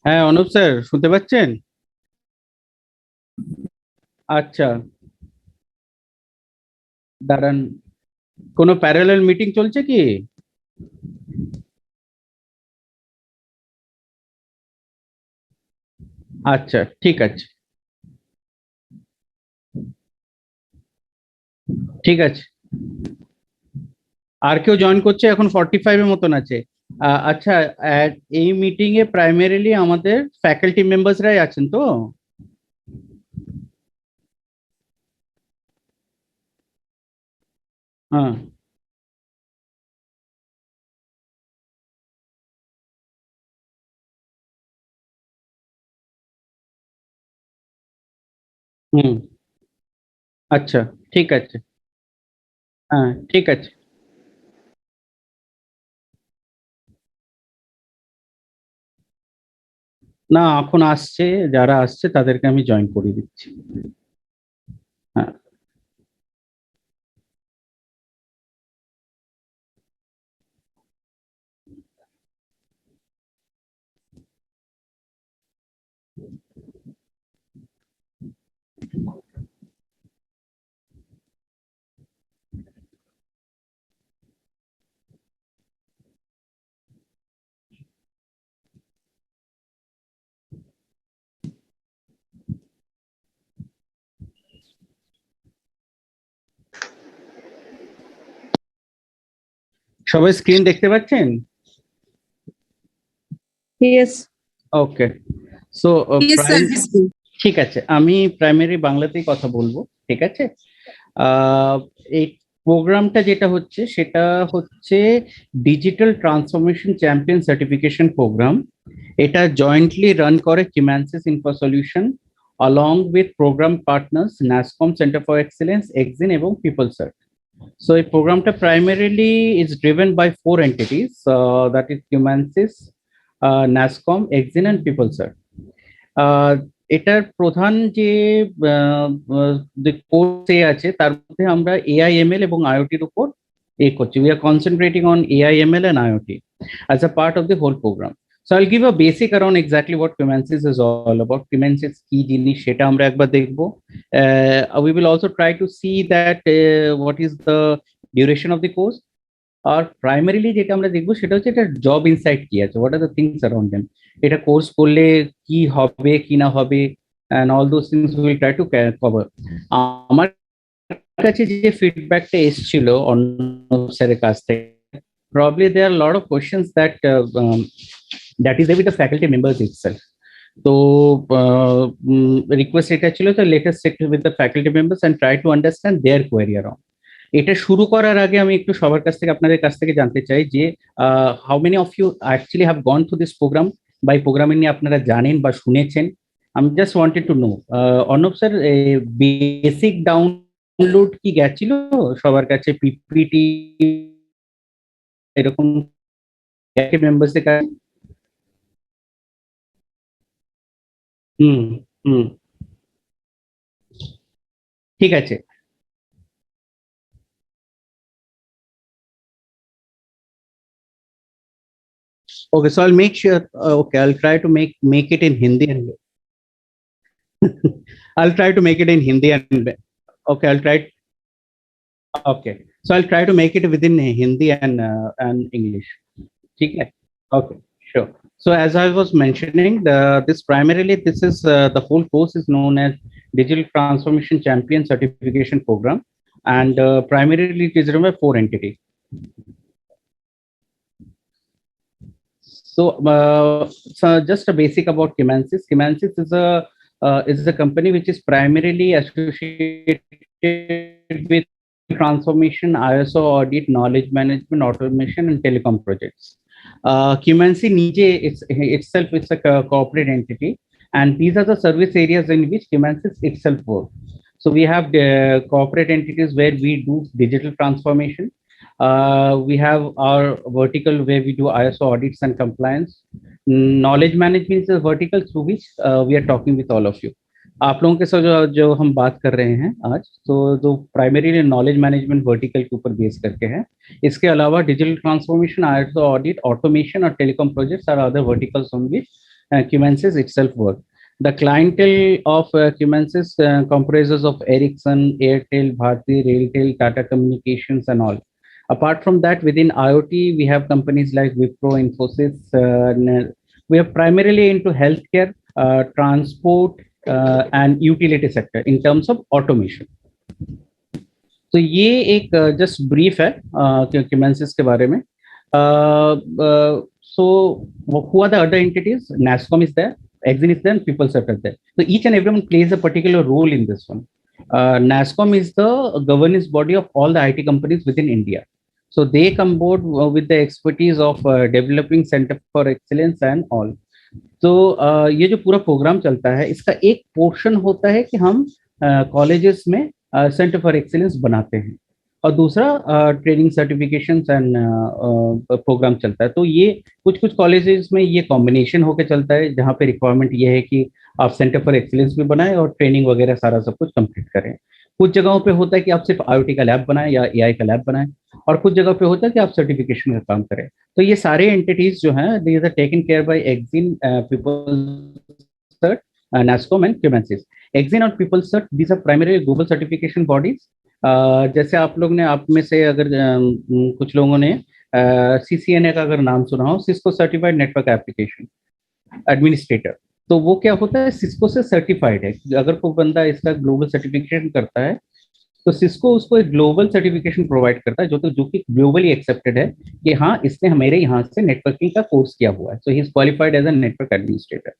হ্যাঁ, অনুপ স্যার শুনতে পাচ্ছেন? আচ্ছা, দাঁড়ান। কোনো প্যারালাল মিটিং চলছে কি? আচ্ছা, ঠিক আছে। ঠিক আছে। আর কেউ জয়েন করছে? এখন 45 এর মতন আছে। আচ্ছা, এই মিটিং এ প্রাইমারিলি আমাদের ফ্যাকাল্টি মেম্বার্সরাই আছেন তো? হ্যাঁ। হুম। আচ্ছা, ঠিক আছে। হ্যাঁ, ঠিক আছে। না, এখন আসছে। যারা আসছে তাদেরকে আমি জয়েন করিয়ে দিচ্ছি। হ্যাঁ। সবাই স্ক্রিন দেখতে পাচ্ছেন? Yes, okay. So yes, sir. ঠিক আছে, আমি প্রাইমারি বাংলাতেই কথা বলবো। ঠিক আছে। আহ, এই প্রোগ্রামটা যেটা হচ্ছে সেটা হচ্ছে digital transformation champion certification program. এটা জয়েন্টলি রান করে Cumensis info solution along with program partners NASSCOM Center for Excellence, EXIN এবং PeopleServe. So এই প্রোগ্রামটা primarily is driven by four entities, that is Cumansis, NASSCOM, EXIN and PeopleServe. আহ, এটার প্রধান যে কোর্সে আছে তার মধ্যে আমরা এআইএমএল এবং আইওটির উপর করছি। We are concentrating on AIML and IoT as a part of the whole program. So I'll give a basic around exactly what Cumensis is all about. Cumensis কি জিনিস সেটা আমরা একবার দেখবো। We will also try to see that what is the duration of the course. আর primarily যেটা আমরা দেখবো সেটা হচ্ছে এটা জব ইনসাইট কি আছে, what are the things around them. এটা কোর্স করলে কি হবে কি না হবে, and all those things will try to cover. আমার কাছে যে ফিডব্যাকটা এসেছিল অন্য স্যারের কাছ থেকে, probably there are a lot of questions that that is there with the faculty members itself. তো রিকোয়েস্ট এটা ছিল, তো latest check with the faculty members and try to understand their query around. এটা শুরু করার আগে আমি একটু সবার কাছ থেকে আপনাদের কাছ থেকে জানতে চাই যে how many of you actually have gone through this program, বা এই প্রোগ্রামিং নিয়ে আপনারা জানেন বা শুনেছেন। আমি just wanted to know, Arnab sir, basic download কি গেছিল সবার কাছে? পিপিটি এরকম মেম্বার্সদের কাছে? হুম। হুম। ঠিক আছে। Okay, so I'll make sure. Okay, I'll try to make it in Hindi and I'll try to make it in Hindi and okay, I'll try. Okay, so I'll try to make it within Hindi and English. ठीक है? Okay, sure. So as I was mentioning, this primarily this is the whole course is known as Digital Transformation Champion Certification Program, and primarily it is run by four entities. So just a basic about Kimansis. Kimansis is a company which is primarily associated with transformation, ISO audit, knowledge management, automation, and telecom projects. Kimansi Nije itself is a corporate entity, and these are the service areas in which Kimansis itself works. So we have the corporate entities where we do digital transformation. We have our vertical where we do ISO audits and compliance. Knowledge management is a vertical through which we are talking with all of you. आप लोगों के साथ जो हम बात कर रहे हैं आज, तो जो प्राइमरी नॉलेज मैनेजमेंट वर्टिकल के ऊपर बेस करके है। इसके अलावा digital transformation, ISO audit, automation और telecom projects are other verticals on which Cumensis itself work. The clientele of Cumensis comprises of Ericsson, Airtel, Bharti, Railtel, Tata Communications, and all. Apart from that, within IoT, we have companies like Wipro, Infosys. We are primarily into healthcare, transport, and utility sector in terms of automation. तो ये एक just brief है क्यूमेंसिस के बारे में. So who are the other entities? NASSCOM is there, Exim is there, and PeopleCert are there. So each and everyone plays a particular role in this one. NASSCOM is the governance body of all the IT companies within India. So they come board with the expertise of developing Center for Excellence and all. तो ये जो पूरा programme चलता है, इसका एक portion होता है कि हम कॉलेजेस में सेंटर फॉर एक्सीलेंस बनाते हैं, और दूसरा ट्रेनिंग सर्टिफिकेशंस एंड प्रोग्राम चलता है. तो ये कुछ कुछ कॉलेजेस में ये कॉम्बिनेशन होकर चलता है, जहाँ पे रिक्वायरमेंट ये है कि आप सेंटर फॉर एक्सीलेंस भी बनाएं और ट्रेनिंग वगैरह सारा सब कुछ कंप्लीट करें. कुछ जगहों पे होता है कि आप सिर्फ IoT का लैब बनाएं या AI का लैब बनाएं, और कुछ जगह पे होता है कि आप सर्टिफिकेशन का काम करें. तो ये सारे एंटिटीज जो हैं, these are taken care by Exim, PeopleCert, NASSCOM and Cumensis. Exim और PeopleCert, these are primarily global certification bodies. जैसे आप लोग ने, आप में से अगर कुछ लोगों ने CCNA का अगर नाम सुना हो, Cisco certified network application administrator, तो वो क्या होता है, सिस्को से सर्टिफाइड है. अगर कोई बंदा इसका ग्लोबल सर्टिफिकेशन करता है, तो सिस्को उसको एक ग्लोबल सर्टिफिकेशन प्रोवाइड करता है, जो कि ग्लोबली एक्सेप्टेड है कि हाँ, इसने हमारे यहाँ से नेटवर्किंग का कोर्स किया हुआ है. So he is qualified as a network administrator.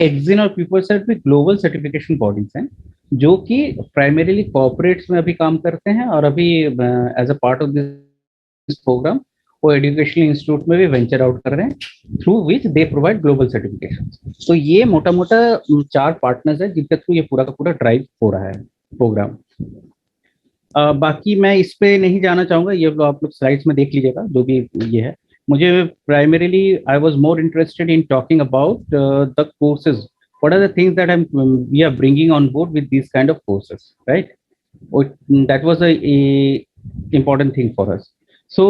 Exim और PeopleCert भी ग्लोबल सर्टिफिकेशन बॉडीज हैं, जो कि प्राइमरीली कॉर्पोरेट्स में अभी काम करते हैं, और अभी as a part of this program वो एजुकेशनल इंस्टीट्यूट में भी वेंचर आउट कर रहे हैं, through which they provide global certification. तो ये मोटा मोटा 4 पार्टनर्स है जिनके थ्रू ये पूरा का पूरा ड्राइव हो रहा है प्रोग्राम. बाकी मैं इस पे नहीं जाना चाहूंगा, ये आप लोग स्लाइड्स में देख लीजिएगा जो भी ये है. मुझे primarily I was more interested in talking about the courses. What are the things that we are bringing on board with these kind of courses, right? That was a important thing for us. So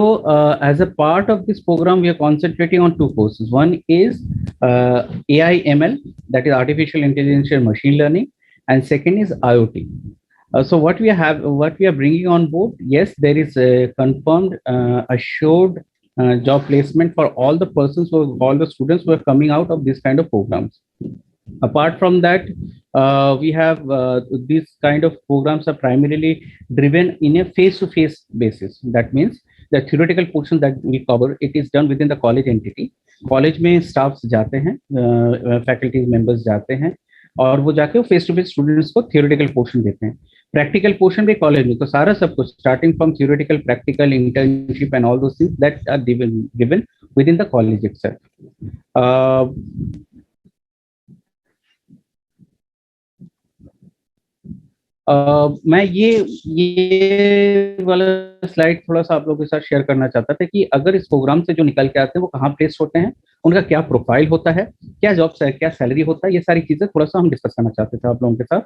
as a part of this program, we are concentrating on 2 courses. One is AI ML, that is artificial intelligence and machine learning, and second is IoT. So what we are bringing on board, yes, there is a confirmed assured job placement for all the persons all the students who are coming out of this kind of programs. Apart from that, we have these kind of programs are primarily driven in a face-to-face basis. That means the theoretical portion that we cover, it is done within the college entity. College में staffs जाते हैं, faculties members जाते हैं, और वो जाके face to face students को theoretical portion देते हैं. प्रैक्टिकल पोर्शन भी कॉलेज में, तो सारा सब कुछ starting from theoretical, practical, internship and all those things that are given within the college itself. मैं ये वाला स्लाइड थोड़ा सा आप लोगों के साथ शेयर करना चाहता था कि अगर इस प्रोग्राम से जो निकल के आते हैं वो कहाँ प्लेस होते हैं, उनका क्या प्रोफाइल होता है, क्या जॉब्स है, क्या सैलरी होता है, ये सारी चीजें थोड़ा सा हम डिस्कस करना चाहते थे आप लोगों के साथ.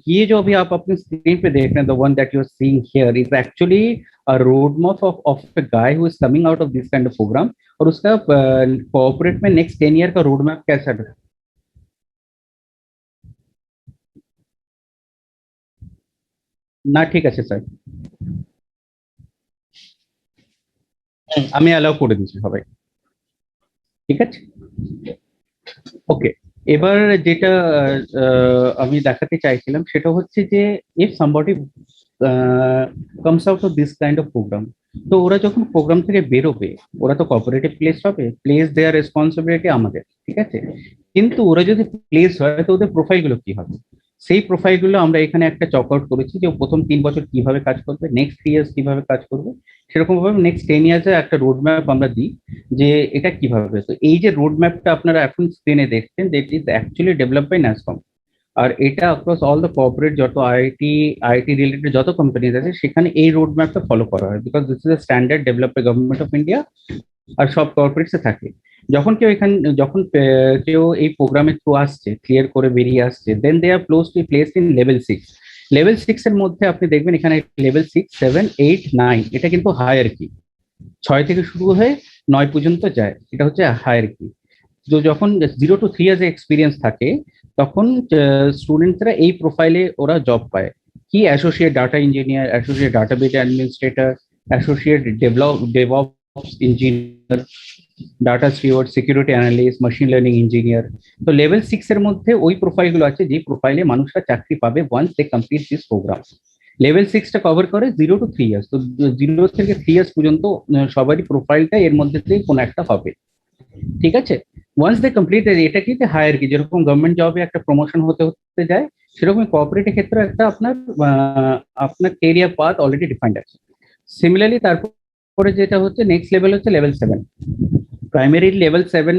ये जो अभी आप अपनी स्क्रीन पे देख रहे हैं, the one that you are seeing here is actually a road map of a guy who is coming out of this kind of program, और उसका कॉर्पोरेट में नेक्स्ट 10 ईयर का रोड मैप कैसा है. না ঠিক আছে স্যার, আমি অ্যালাউ করে দিচ্ছি সবাই, ঠিক আছে. ওকে, এবার যেটা আমি দেখাতে চাইছিলাম সেটা হচ্ছে যে if somebody comes out of this kind of program, তো ওরা যখন প্রোগ্রাম থেকে বেরোবে, ওরা তো কোঅপারেটিভ প্লেস হবে, প্লেস দেয়ার রেসপন্সিবিলিটি আমাদের, ঠিক আছে. কিন্তু ওরা যদি প্লেস হয়, তো ওদের প্রোফাইলগুলো কি হবে, সেই প্রোফাইলগুলো আমরা এখানে একটা চক আউট করেছি, যে প্রথম 3 বছর কিভাবে কাজ করবে, নেক্সট 3 ইয়ার্স কিভাবে কাজ করবে, সেরকম ভাবে নেক্সট 10 ইয়ার্স এর একটা রোড ম্যাপ আমরা দিই যে এটা কিভাবে. তো এই যে রোড ম্যাপটা আপনারা এখন স্ক্রিনে দেখছেন, that is actually develop by NASSCOM, আর এটা অ্যাক্রস অল দ্য কর্পোরেট যত আইটি রিলেটেড যত কোম্পানিজ আছে সেখানে এই রোড ম্যাপটা ফলো করা হয়, because this is a standard develop by government of India, আর সব কর্পোরেটসে থাকে. যখন কেউ এই প্রোগ্রামের থ্রু আসছে, ক্লিয়ার করে বেরিয়ে আসছে, then they are placed in level 6. Level 6 এর মধ্যে আপনি দেখবেন এখানে লেভেল 6, 7, 8, 9 এটা কিন্তু হায়ার কি, 6 থেকে শুরু হয়ে 9 পর্যন্ত যায়, এটা হচ্ছে হায়ারার্কি। তো যখন 0 to 3 ইয়ার্স এক্সপিরিয়েন্স থাকে তখন স্টুডেন্টরা এই প্রোফাইলে ওরা জব পায়। কি associate data engineer, associate database administrator, associate DevOps engineer, data Stewart, security analyst, machine learning engineer. তো লেভেল 6 এর মধ্যে ওই প্রোফাইলগুলো আছে যে প্রোফাইলে মানুষরা চাকরি পাবে once they complete this program. Level 6টা কভার করে 0 to 3 ইয়ার্স। তো 0 থেকে 3 ইয়ার্স পর্যন্ত সবারই প্রোফাইলটা এর মধ্যে থেকে কোনো একটা হবে। ঠিক আছে, ওয়ান্স দে কমপ্লিট, এটা কি হায়ার কি, যেরকম গভর্নমেন্ট জবে একটা প্রমোশন হতে হতে যায়, সেরকম কোঅপারেটিভ ক্ষেত্রে একটা আপনার কেরিয়ার পাথ অলরেডি ডিফাইন্ড আছে। সিমিলারলি তারপরে যেটা হচ্ছে নেক্সট লেভেল হচ্ছে লেভেল 7। প্রাইমারি লেভেল 7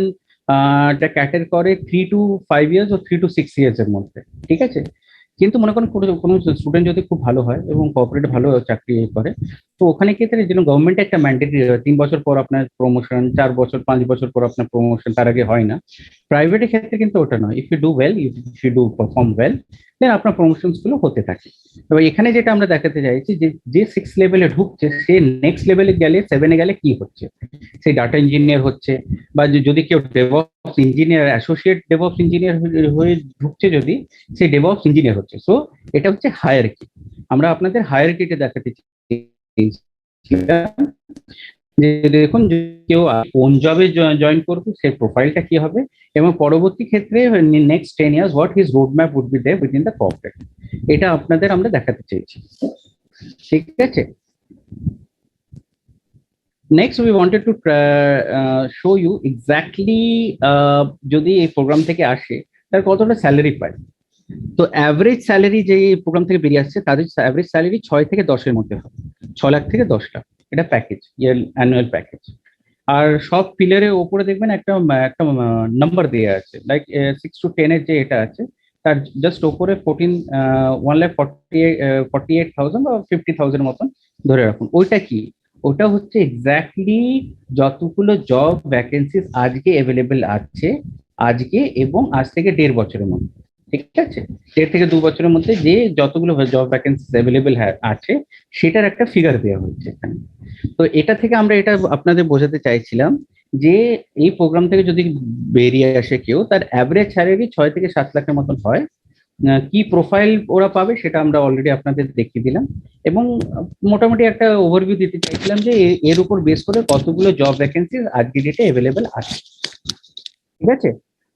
টা ক্যাটার করে 3 to 5 ইয়ার্স ও 3 to 6 ইয়ার্স এর মধ্যে। ঠিক আছে, কিন্তু মনে করেন কোনো স্টুডেন্ট যদি খুব ভালো হয় এবং কোঅপারেটিভ ভালো চাকরি করে, তো ওখানে ক্ষেত্রে যেন গভর্নমেন্ট একটা ম্যান্ডেটরি 3 বছর পর আপনার প্রমোশন, 4 বছর 5 বছর পর আপনার প্রমোশন, তার আগে হয় না। প্রাইভেটের ক্ষেত্রে কিন্তু ওটা নয়, if you do well, if you do perform well, then আপনার প্রমোশনস গুলো হতে থাকে। তবে এখানে যেটা আমরা দেখাতে চাইছি যে যে 6 লেভেলে ঢুকছে সে নেক্সট লেভেলে গেলে, 7-এ গেলে কি হচ্ছে, সে ডাটা ইঞ্জিনিয়ার হচ্ছে, বা যদি কেউ DevOps engineer, associate DevOps engineer হয়ে ঢুকছে, যদি সে ডেভঅপস ইঞ্জিনিয়ার হচ্ছে। সো এটা হচ্ছে হায়ারার্কি। আমরা আপনাদের হায়ারার্কিটা দেখাতে চাইছিলাম যে দেখুন কেউ কোন জবে জয়েন করবে, সে প্রোফাইলটা কি হবে, এবং পরবর্তী ক্ষেত্রে next 10 years what his road map would be there within the corporate, এটা আপনাদের আমরা দেখাতে চেয়েছি। ঠিক আছে, next we wanted to show you exactly যদি এই প্রোগ্রাম থেকে আসে তার কতটা স্যালারি পায়। তো অ্যাভারেজ স্যালারি যে প্রোগ্রাম থেকে বেরিয়ে আসছে তাদের অ্যাভারেজ স্যালারি 6 থেকে 10-এর মধ্যে হবে, 6 লাখ থেকে 10 লাখ, এটা প্যাকেজ, ইয়ার অ্যানুয়াল প্যাকেজ। আর সব পিলারের ওপরে দেখবেন একটা একটা নাম্বার দেওয়া আছে, লাইক 6 to 10 এর যে এটা আছে তার জাস্ট ওপরে 1,48,000 বা 50,000 মতন ধরে রাখুন। ওইটা কি, ওটা হচ্ছে এক্স্যাক্টলি যতগুলো জব ভ্যাকেন্সিস আজকে অ্যাভেলেবেল আছে, আজকে এবং আজ থেকে 1.5 বছরের মধ্যে। ঠিক আছে, 1.5 থেকে 2 বছরের মধ্যে যে যতগুলো জব ভ্যাকেন্সিস অ্যাভেলেবেল আছে সেটার একটা ফিগার দেওয়া হচ্ছে এখানে। তো এটা থেকে আমরা এটা আপনাদের বোঝাতে চাইছিলাম যে এই প্রোগ্রাম থেকে যদি বেরিয়ে আসে কেউ, তার অ্যাভারেজ স্যালারি 6 থেকে 7 লাখের মতন হয়। কি প্রোফাইল ওরা পাবে সেটা আমরা অলরেডি আপনাদের দেখিয়ে দিলাম, এবং মোটামুটি একটা ওভারভিউ দিতে চাইছিলাম যে এর উপর বেস করে কতগুলো জব ভ্যাকেন্সি আজকের ডেটে অ্যাভেলেবেল আছে। ঠিক আছে,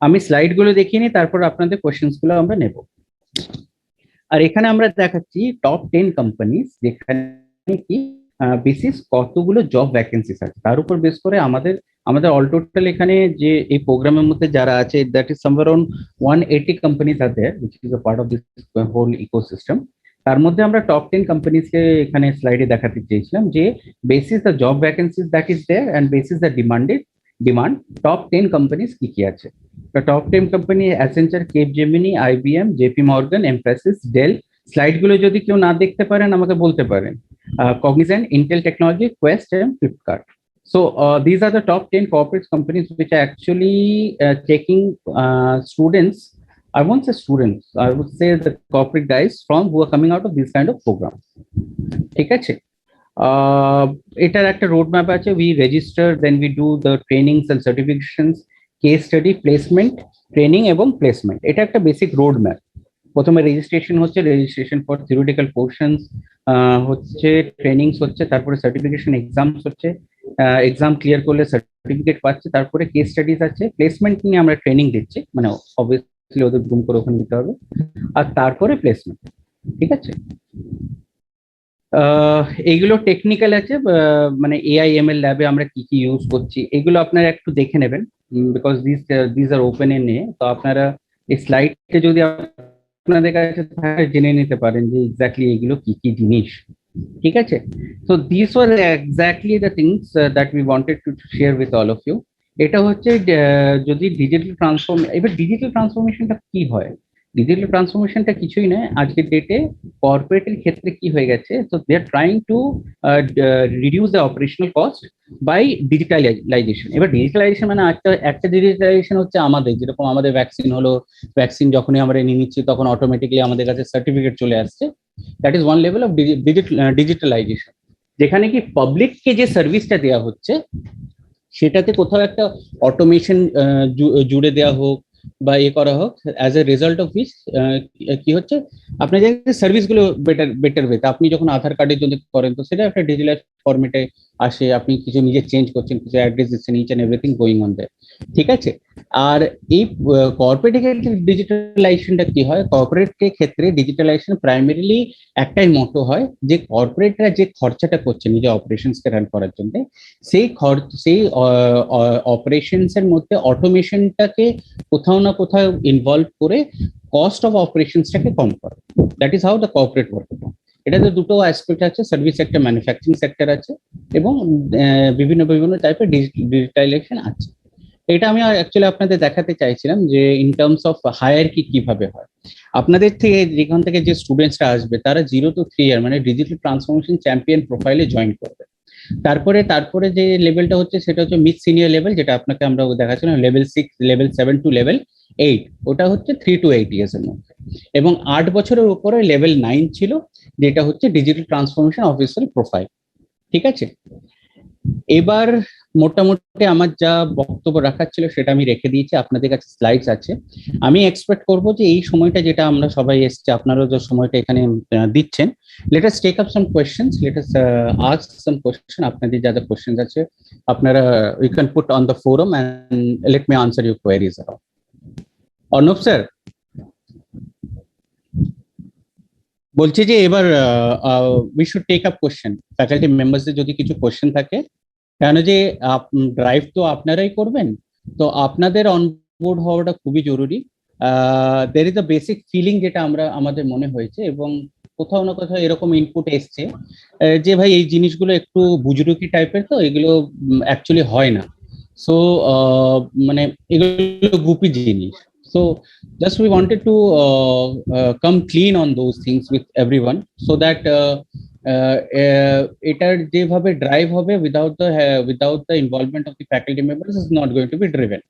আমি স্লাইড গুলো দেখিয়ে নিই, তারপর আপনাদের কোয়েশ্চেন্স গুলো আমরা নেব। আর এখানে আমরা দেখাচ্ছি টপ 10 কোম্পানিজ, যেখানে কি বেসিস কতগুলো জব ভ্যাকেন্সিস আছে তার উপর বেস করে আমাদের আমাদের অল টোটাল এখানে যে এই প্রোগ্রামের মধ্যে যারা আছে, that is somewhere around 180 companies are there which is a part of this whole ecosystem. তার মধ্যে আমরা টপ 10 কোম্পানিজকে এখানে স্লাইডে দেখাতে চেয়েছিলাম যে basis the job vacancies that is there and basis the demand top 10 companies কি কি আছে। The top 10 company Accenture, Capgemini, IBM, JP Morgan, Emphasis, Dell। Slide গুলো যদি কেউ না দেখতে পারেন আমাকে বলতে পারেন। Cognizant, Intel Technology, Quest, and Flipkart. So these are the top 10 corporate companies which are actually taking students. I won't say students, I would say the corporate guys from who are coming out of this kind of program. ঠিক আছে, এটার একটা road map আছে, we register, then we do the trainings and certifications, case study, placement, training এবং placement. এটা একটা basic road map. প্রথমে registration হচ্ছে, রেজিস্ট্রেশন ফর থিওরিটিক্যাল পোর্শনস হচ্ছে, ট্রেনিংস হচ্ছে, তারপরে সার্টিফিকেশন এক্সামস হচ্ছে, এক্সাম ক্লিয়ার করলে সার্টিফিকেট পাচ্ছে, তারপরে কেস স্টাডিজ আছে, প্লেসমেন্ট নিয়ে আমরা ট্রেনিং দিচ্ছি, মানে অবভিয়াসলি ওদের গ্রুম করে ওখানে দিতে হবে, আর তারপরে প্লেসমেন্ট। ঠিক আছে, এইগুলো টেকনিক্যাল আছে, মানে এআই এমএল ল্যাবে আমরা কি কি ইউজ করছি এগুলো আপনারা একটু দেখে নেবেন, বিকজ দিস আর ওপেন এ নিয়ে। তো আপনারা এই স্লাইডে যদি আপনাদের কাছে থাকে জেনে নিতে পারেন যে এক্স্যাক্টলি এগুলো কি কি জিনিস। ঠিক আছে, তো this were exactly the things that we wanted to share with all of you. এটা হচ্ছে যদি ডিজিটাল এবার ডিজিটাল ট্রান্সফরমেশনটা কি হয়, ডিজিটাল ট্রান্সফরমেশনটা কিছুই নয় আজকের ডেটে কর্পোরেটের ক্ষেত্রে কি হয়ে গেছে। তো they are trying to reduce the operational cost by digitalization. এবার ডিজিটালাইজেশন মানে একটা ডিজিটালাইজেশন হচ্ছে আমাদের, যেরকম আমাদের ভ্যাকসিন হলো, ভ্যাকসিন যখনই আমরা নিয়ে নিচ্ছি তখন অটোমেটিক্যালি আমাদের কাছে সার্টিফিকেট চলে আসছে, that is one level of digitalization. যেখানে কি পাবলিককে যে সার্ভিসটা দেওয়া হচ্ছে সেটাতে কোথাও একটা অটোমেশন জুড়ে দেওয়া হোক বা করা হোক, as a result of which কি হচ্ছে, আপনার যে সার্ভিস গুলো বেটার ওয়েতে, আপনি যখন আধার কার্ডের জন্য করেন তো সেটা একটা ডিজিটাল ফরম্যাটে আসে, আপনি কিছু নিজে চেঞ্জ করছেন, কিছু অ্যাড্রেস দিচ্ছেন, each and everything going on there, ঠিক আছে। আর এই কর্পোরেট ডিজিটালাইজেশনটা কি হয়, কর্পোরেট ক্ষেত্রে ডিজিটালাইজেশন প্রাইমারিলি একটাই মতো হয় যে কর্পোরেটরা যে খরচাটা করছে নিজের অপারেশনসকে রান করার জন্য, সেই অপারেশনস এর মধ্যে অটোমেশনটাকে কোথাও না কোথাও ইনভলভ করে কস্ট অফ অপারেশনসটাকে কম করে। That is how the corporate work. এটাতে দুটো অ্যাসপেক্ট আছে, সার্ভিস সেক্টর, ম্যানুফ্যাকচারিং সেক্টর আছে, এবং বিভিন্ন বিভিন্ন টাইপের ডিজিটালাইজেশন আছে। এটা আমি অ্যাকচুয়ালি আপনাদের দেখাতে চাইছিলাম যে ইন টার্মস অফ হায়ার কি কিভাবে হয়। আপনাদের থেকে যেখান থেকে যে স্টুডেন্টসরা আসবে তারা 0 to 3 ইয়ার মানে ডিজিটাল ট্রান্সফরমেশন চ্যাম্পিয়ন প্রোফাইলে জয়েন করবে। তারপরে তারপরে যে লেভেলটা হচ্ছে সেটা হচ্ছে মিড সিনিয়র লেভেল, যেটা আপনাকে আমরা দেখাচ্ছিলাম, লেভেল 6, লেভেল 7 টু লেভেল 8, ওটা হচ্ছে 3 to 8 ইয়ার্স এর মধ্যে। এবং 8 বছরের উপরে লেভেল 9 ছিল, যেটা হচ্ছে ডিজিটাল ট্রান্সফরমেশন অফিসার প্রোফাইল, ঠিক আছে। এবার মোটামুটি আমার যা বক্তব্য রাখার ছিল সেটা আমি রেখে দিয়েছি, আপনাদের কাছে স্লাইডস আছে। আমি এক্সপেক্ট করব যে এই সময়টা যেটা আমরা সবাই এসছে, আপনারাও যে সময়টা এখানে দিচ্ছেন, let us take up some questions, let us ask some question. আপনাদের যা যা কোয়েশ্চেন্স আছে আপনারা you can put on the forum and let me answer your queries. Arnab sir বলছি যে এবার we should take up question, faculty মেম্বারসদের যদি কিছু কোয়েশ্চেন থাকে, কেন যে ড্রাইভ তো আপনারাই করবেন, তো আপনাদের অনবোর্ড হওয়াটা খুবই জরুরি। There is a basic feeling যেটা আমাদের মনে হয়েছে, এবং কোথাও না কোথাও এরকম ইনপুট এসছে যে ভাই এই জিনিসগুলো একটু বুজরুকি টাইপের, তো এগুলো অ্যাকচুয়ালি হয় না। সো মানে এগুলো গুপি জিনিস। So just we wanted to come clean on those things with everyone, so that এটার যেভাবে ড্রাইভ হবে without the involvement of the faculty members is not going to be driven,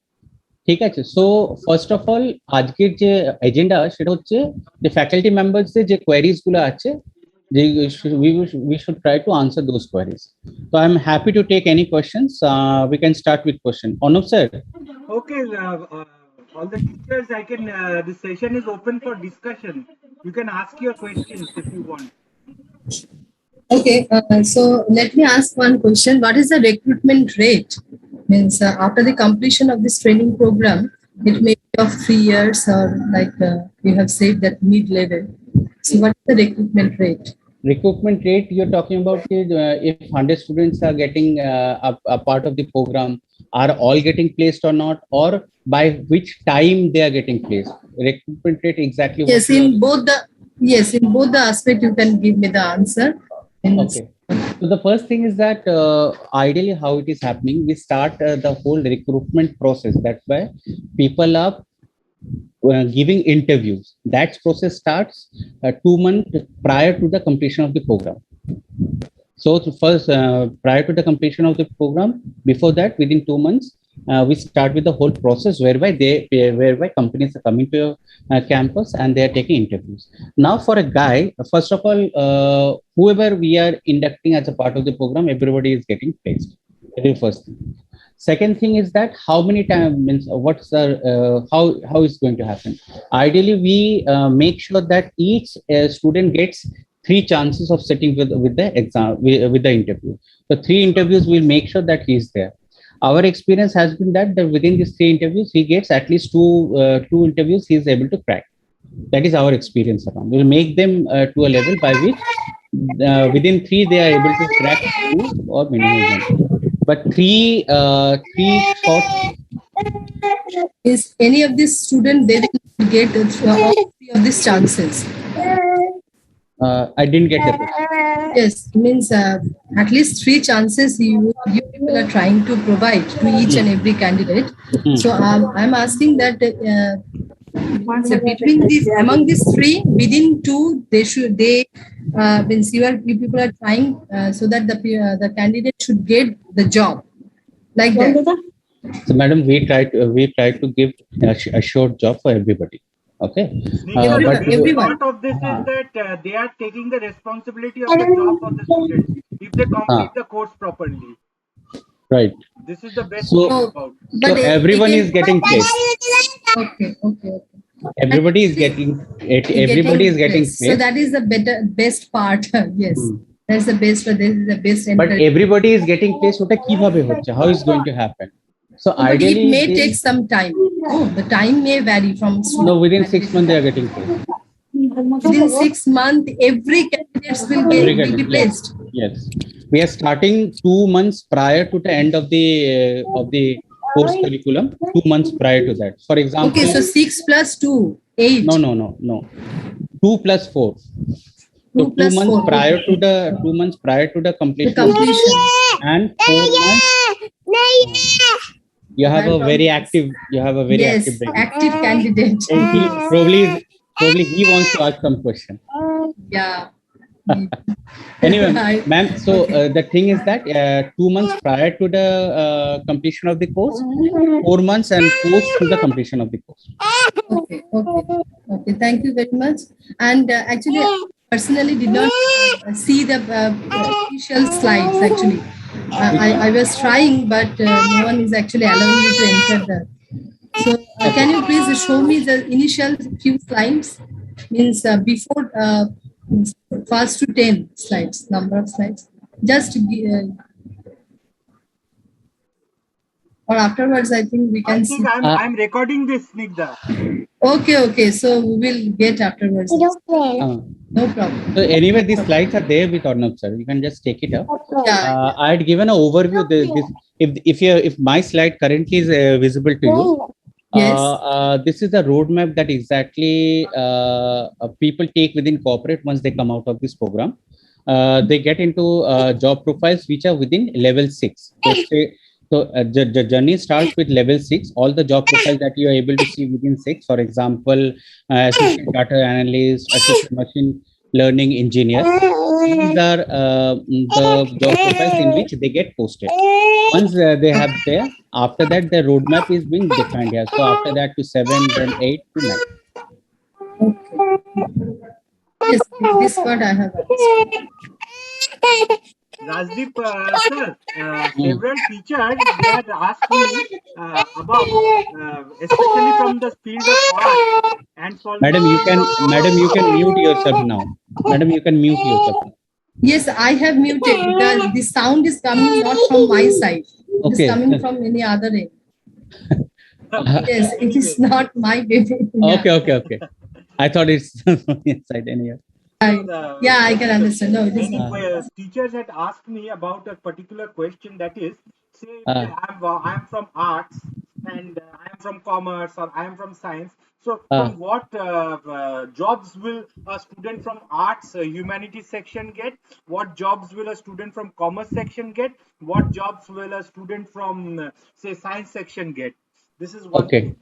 ঠিক আছে। সো ফার্স্ট অফ অল আজকের যে agenda সেটা হচ্ছে যে ফ্যাকাল্টি মেম্বার্স যে কোয়ারিজ গুলো আছে, যে we should try to answer those queries. So I'm happy to take any questions. We can start with question. Arnab sir. Okay, all the teachers, this session is open for discussion. You can ask your questions if you want. Okay, so let me ask one question. What is the recruitment rate? Means after the completion of this training program, it may be of 3 years, or like you have said that mid-level. So what is the recruitment rate? Recruitment rate you're talking about is if 100 students are getting a part of the program, are all getting placed or not, or by which time they are getting placed. Recruitment rate exactly. Yes, in both the aspect you can give me the answer. Okay. So the first thing is that ideally how it is happening, we start the whole recruitment process. That's why people are giving interviews. That process starts 2 months prior to the completion of the program. So first, prior to the completion of the program, before that, within 2 months, we start with the whole process whereby companies are coming to campus and they are taking interviews. Now, for a guy, first of all, whoever we are inducting as a part of the program, everybody is getting placed. That is first thing. Second thing is that how many times means what's the how is going to happen. Ideally, we make sure that each student gets 3 chances of sitting with the exam with the interview. So 3 interviews will make sure that he is there. Our experience has been that within these 3 interviews, he gets at least two interviews he is able to crack. That is our experience around. We'll make them to a level by which within 3 they are able to crack 2 or minimum 1. But three short. Is any of these students they will get all 3 of these chances? I didn't get that. Yes, means at least 3 chances you people are trying to provide to each and every candidate. So I'm asking that so between these, among these 3, within 2, means you people are trying so that the candidate should get the job, like that. So, madam, we try to give a short job for everybody. Okay. But everyone. Part of this is that they are taking the responsibility of the job of the students if they complete the course properly. Right. This is the best So- thing So, about. but So everyone again- is getting placed. Okay, okay, okay. Everybody is getting it. Everybody is getting placed. So placed. that is the best part. Yes, Hmm. that's the best. But this is the best. But everybody is getting placed. ওটা কিভাবে হচ্ছে? How is going to happen? So But ideally, it may take some time. Oh, the time may vary from no, within candidate 6 months they are getting placed. Within 6 months, every candidate will Every be candidate, placed. Yes, we are starting 2 months prior to the end of the course curriculum. 2 months prior to that. For example, Okay, so 6 plus 2, 8. no. 2 plus 4. So 2 plus 2 months 4. prior okay. to the 2 months prior to the The completion, completion. and 4 months. You have a Right from very this. active. You have a very Yes, active brain. active candidate. And he probably he wants to ask some question. Yeah. Anyway, Right. ma'am, so Okay. the thing is that 2 months prior to the completion of the course, 4 months and post to the completion of the course. Okay, okay, okay. Thank you very much. And actually, I personally did not see the official slides. Actually, I was trying, but no one is actually allowing me to enter the. So, can you please show me the initial few slides? Means before means first to 10 slides, number of slides. Just or afterwards, I think we I can think see. I'm recording this, Snigdha. Okay, okay. So we will get afterwards. No problem. So anyway, these slides are there with Arnab sir. You can just take it up. Yeah. I had given an overview. If my slide currently is visible to you, Yes. this is the roadmap that exactly people take within corporate once they come out of this program. They get into job profiles which are within level 6. So the journey starts with level 6. All the job profiles that you are able to see within 6, for example, assistant data analyst, assistant machine learning engineer. These are the job profiles in which they get posted. Once they have there, after that the roadmap is being defined here. So after that to 7, then 8 to 9. Yes, this what I have understood. Rajdeep, sir, several teachers they had asked me about, especially from the field of art and solving. Madam, you can mute yourself now. Madam, you can mute yourself now. Yes, I have muted because the sound is coming not from my side. It Okay. is coming from any other end. Yes, it is not my baby. Okay. I thought it's inside anyway. Yeah, I can understand. No, it is Many not. teachers had asked me about a particular question, that is, say Uh. I'm from arts and I'm from commerce or I'm from science. So from what jobs will a student from arts humanities section get? What jobs will a student from commerce section get? What jobs will a student from say science section get? This is one Okay. thing.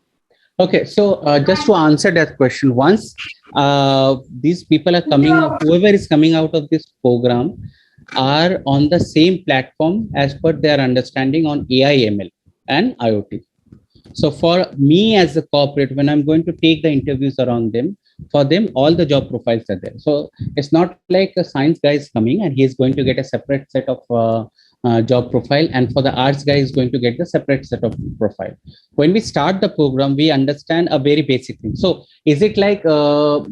Okay, so just to answer that question, once these people are coming out, whoever is coming out of this program are on the same platform as per their understanding on AI, ML and IoT. So for me as a corporate, when I'm going to take the interviews around them, for them, all the job profiles are there. So it's not like a science guy is coming and he's going to get a separate set of job profile, and for the arts guy is going to get the separate set of profile. When we start the program, we understand a very basic thing. So is it like a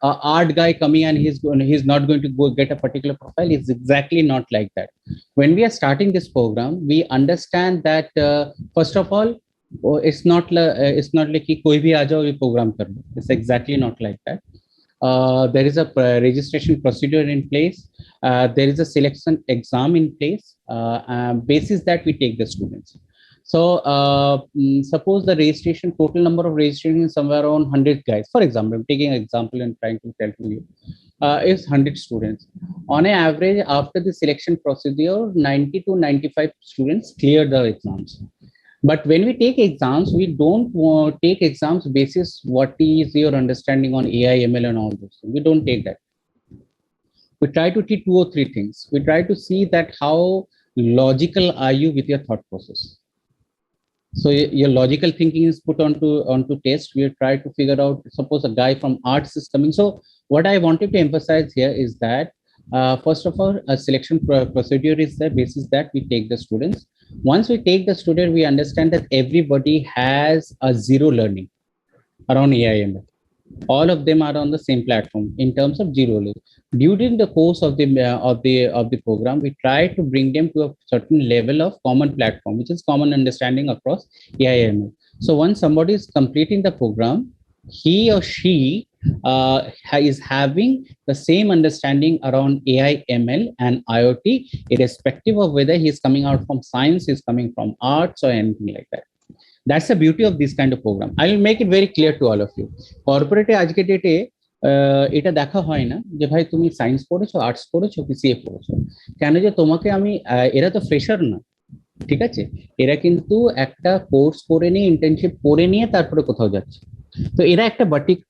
art guy coming and he's not going to go get a particular profile? It's exactly not like that. When we are starting this program, we understand that first of all, it's not like कि कोई भी आ जाओ ये program कर लो. It's exactly not like that. There is a registration procedure in place. There is a selection exam in place. Basis that we take the students. So suppose the registration, total number of registration is somewhere around 100 guys. For example, I'm taking an example and trying to tell to you. Is 100 students. On an average, after the selection procedure, 90 to 95 students clear the exams. But when we take exams, we don't take exams basis what is your understanding on AI, ML and all those things. We don't take that. We try to teach 2 or 3 things. We try to see that how logical are you with your thought process. So your logical thinking is put onto test. We try to figure out, suppose a guy from arts is coming. So what I wanted to emphasize here is that First of all, a selection procedure is the basis that we take the students. Once we take the student, we understand that everybody has a zero learning around AIML. All of them are on the same platform in terms of zero learning. During the course of the program, we try to bring them to a certain level of common platform, which is common understanding across AIML. So once somebody is completing the program, he or she is having the same understanding around AI, ML, and IoT, irrespective of whether he's coming out from science, he's coming from arts, or anything like that. That's the beauty of this kind of program. I will make it very clear to all of you. Corporate আজকে ডেটে এটা দেখা হয় না যে ভাই তুমি science পড়েছো, আর্টস পড়েছো, কি সিএ পড়েছো, কেন যে তোমাকে আমি এরা তো ফ্রেশার না, ঠিক আছে, এরা কিন্তু একটা কোর্স করে নিয়ে ইন্টার্নশিপ করে নিয়ে তারপরে কোথাও যাচ্ছে। তো এরা একটা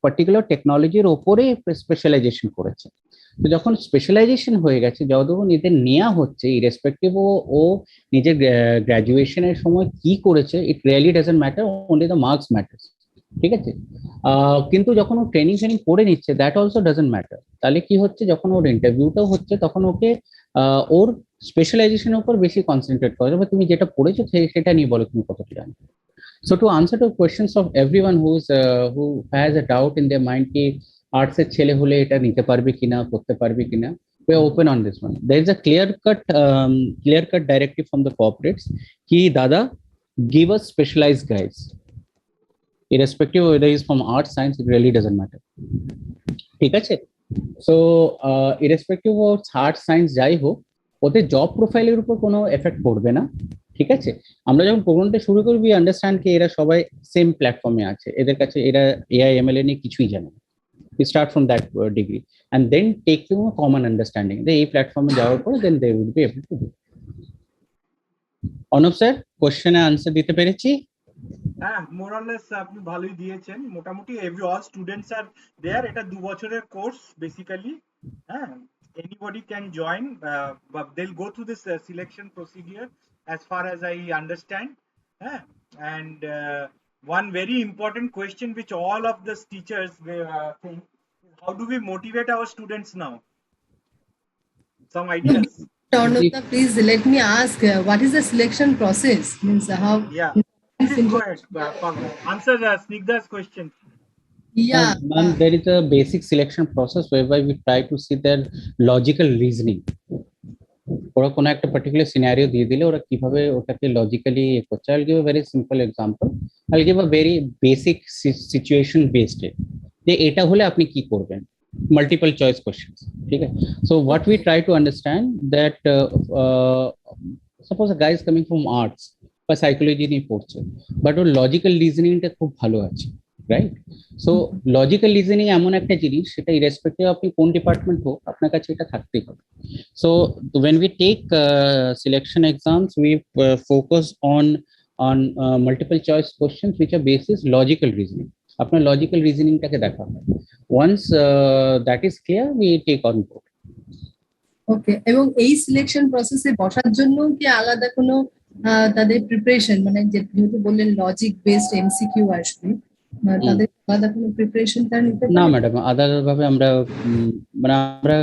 পার্টিকুলার টেকনোলজির ওপরে স্পেশালাইজেশন করেছে। তো যখন স্পেশালাইজেশন হয়ে গেছে, যতক্ষণ এদের নেওয়া হচ্ছে, ইরেসপেক্টিভ ও নিজের গ্রাজুয়েশনের সময় কি করেছে, it really doesn't matter, only the marks matters, ঠিক আছে। কিন্তু যখন ও ট্রেনিং করে নিচ্ছে, দ্যাট অলসো ডাজন্ট ম্যাটার। তাহলে কি হচ্ছে, যখন ওর ইন্টারভিউটাও হচ্ছে, তখন ওকে ওর স্পেশালাইজেশনের উপর বেশি কনসেন্ট্রেট করা যাবে। তুমি যেটা পড়েছো সেটা নিয়ে বলো তুমি কতটা জানো। So to answer the questions of everyone who has a doubt in their mind ki arts এর ছেলে হলে এটা নিতে পারবে কিনা, করতে পারবে কিনা, we are open on this one. There is a clear cut directive from the corporates ki dada, give us specialized guys, irrespective of whether he is from arts, science, it really doesn't matter, ঠিক আছে। So irrespective of arts, science যাই হোক, ওদের job প্রোফাইলের উপর কোনো effect পড়বে না, ঠিক আছে। আমরা যখন প্রোগ্রামটা শুরু করি, উই আন্ডারস্ট্যান্ড কি এরা সবাই সেম প্ল্যাটফর্মে আছে, এদের কাছে এরা এআই এমএলএ নিয়ে কিছুই জানে না। We start from that degree and then take to a common understanding. The A platform যাওয়ার পরে then they will be able to do. Arnab sir, কোশ্চেনে আনসার দিতে পেরেছি? হ্যাঁ, মোর অর লেস আপনি ভালোই দিয়েছেন মোটামুটি। অল স্টুডেন্টস আর দেয়ার, এটা 2 বছরের কোর্স বেসিক্যালি। হ্যাঁ, anybody can join, but they'll go through this selection procedure as far as I understand. And one very important question which all of the teachers think is, how do we motivate our students now? Some ideas? Tornota, please let me ask, what is the selection process? Means how? Yeah, please go ahead. Answer Snigdha's question. Yeah, Ma'am, there is a basic selection process whereby we try to see their logical reasoning. ওরা কোনো একটা particular scenario দিয়ে দিলে ওরা কিভাবে ওটাকে logically করছে। I'll give a very simple example. I'll give a very basic situation based, যে এটা হলে আপনি কি করবেন, multiple choice questions, ঠিক আছে। So what we try to understand that suppose a guy is coming from arts বা সাইকোলজি নিয়ে পড়ছে, বাট ওর লজিক্যাল রিজনিংটা খুব ভালো আছে, রাইট। সো লজিক্যাল রিজনিং এমন একটা জিনিস, সেটা ইরেসপেক্টিভ আপনি কোন ডিপার্টমেন্ট হোক, আপনার কাছে এটা থাকতেই হবে। So when we take selection exams, we focus on multiple choice questions which are basis logical reasoning. আপনার লজিক্যাল রিজনিংটাকে দেখা হয়। Once that is clear, we take on board. ওকে। এবং এই সিলেকশন প্রসেসে বসার জন্য কি আলাদা কোনো তাদের প্রিপারেশন, মানে যেহেতু বললেন লজিক বেসড এমসিকিউ আসবে, তাদের আলাদা কোনো প্রিপারেশন তারা নিতে পারে? না ম্যাডাম, আলাদা ভাবে আমরা মানে আমরা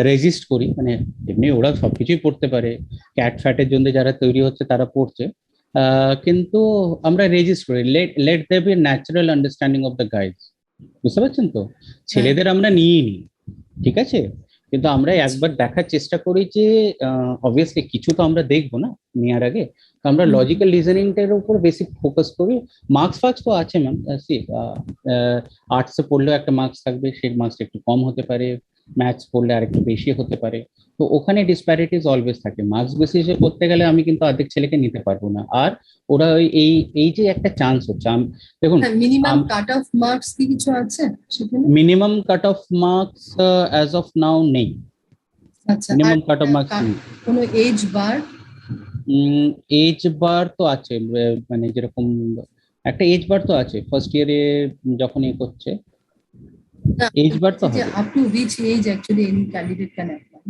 রেজিস্ট করি, মানে এমনি ওরা সবকিছুই পড়তে পারে, ক্যাট ফ্যাটের জন্য যারা তৈরি হচ্ছে তারা পড়ছে, কিন্তু আমরা রেজিস্ট করি, let there be natural understanding of the guides, বুঝতে পারছেন তো। ছেলেদের আমরা নিই নি, ঠিক আছে, কিন্তু আমরা একবার দেখার চেষ্টা করি যে অবভিয়াসলি কিছু তো আমরা দেখবো না নেওয়ার আগে, তো আমরা লজিক্যাল রিজনিংটার উপর বেশি ফোকাস করি। মার্কস ফার্কস তো আছে ম্যাম, আর্টসে পড়লেও একটা মার্কস থাকবে, সেই মার্কসটা একটু কম হতে পারে, ম্যাথস পড়লে আর একটু বেশি হতে পারে, তো ওখানে ডিসপ্যারিটিস অলওয়েজ থাকে। মার্কস বেসিসে করতে গেলে আমি কিন্তু অর্ধেক ছেলেকে নিতে পারবো না, আর ওরা এই যে একটা চান্স হচ্ছে, দেখুন মিনিমাম কাট অফ মার্কস কি কিছু আছে সেখানে? Minimum cut off marks as of now নেই। আচ্ছা, মিনিমাম কাট অফ মার্কস নেই। কোনো এজ বার? এজ বার তো আছে, মানে যেরকম একটা এজ বার তো আছে, ফার্স্ট ইয়ারে যখন করছে এজ বার তো হবে। Up to which age actually any candidate can apply?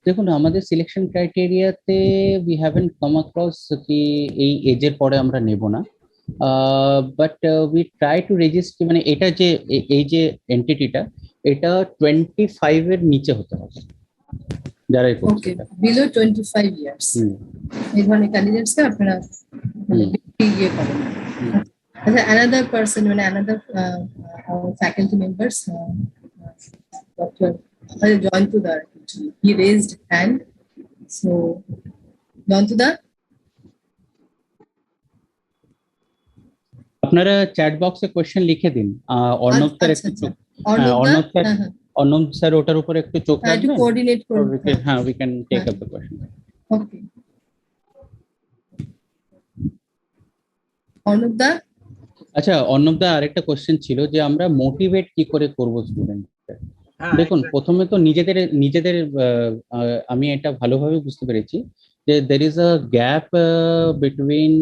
দেখুন আমাদের সিলেকশন ক্রাইটেরিয়াতে উই হ্যাভেন্ট কাম অ্যাক্রস কি এই এজের পরে আমরা নেব না, but we try to resist, মানে এটা যে এই যে এন্টিটিটা, এটা 25 এর নিচে হতে হবে যারাই করছে ওকে, এটা। বিলো 25 ইয়ার্স হুম, এই ধরনের ক্যান্ডিডেটসকে আপনারা মানে বেশি ইয়ে করেন। আচ্ছা, another person, মানে another faculty members, Dr. Joyantuda, he raised hand. So, Joyantuda, আপনারা চ্যাট বক্সে কোশ্চেন লিখে দিন। অর্ণব স্যার একটু আচ্ছা, হ্যাঁ, অর্ণব স্যার হ্যাঁ, অর্ণব স্যার ওটার উপর একটু চোখ একটু রাখবেন। কোঅর্ডিনেট করুন। হ্যাঁ, we can take up the question. ওকে, অর্ণবদা। আচ্ছা, অর্ণবদা আরেকটা কোশ্চেন ছিল যে আমরা মোটিভেট কি করে করব স্টুডেন্ট। দেখুন, প্রথমে তো নিজেদের আমি এটা ভালোভাবে বুঝতে পেরেছি যে there is a gap between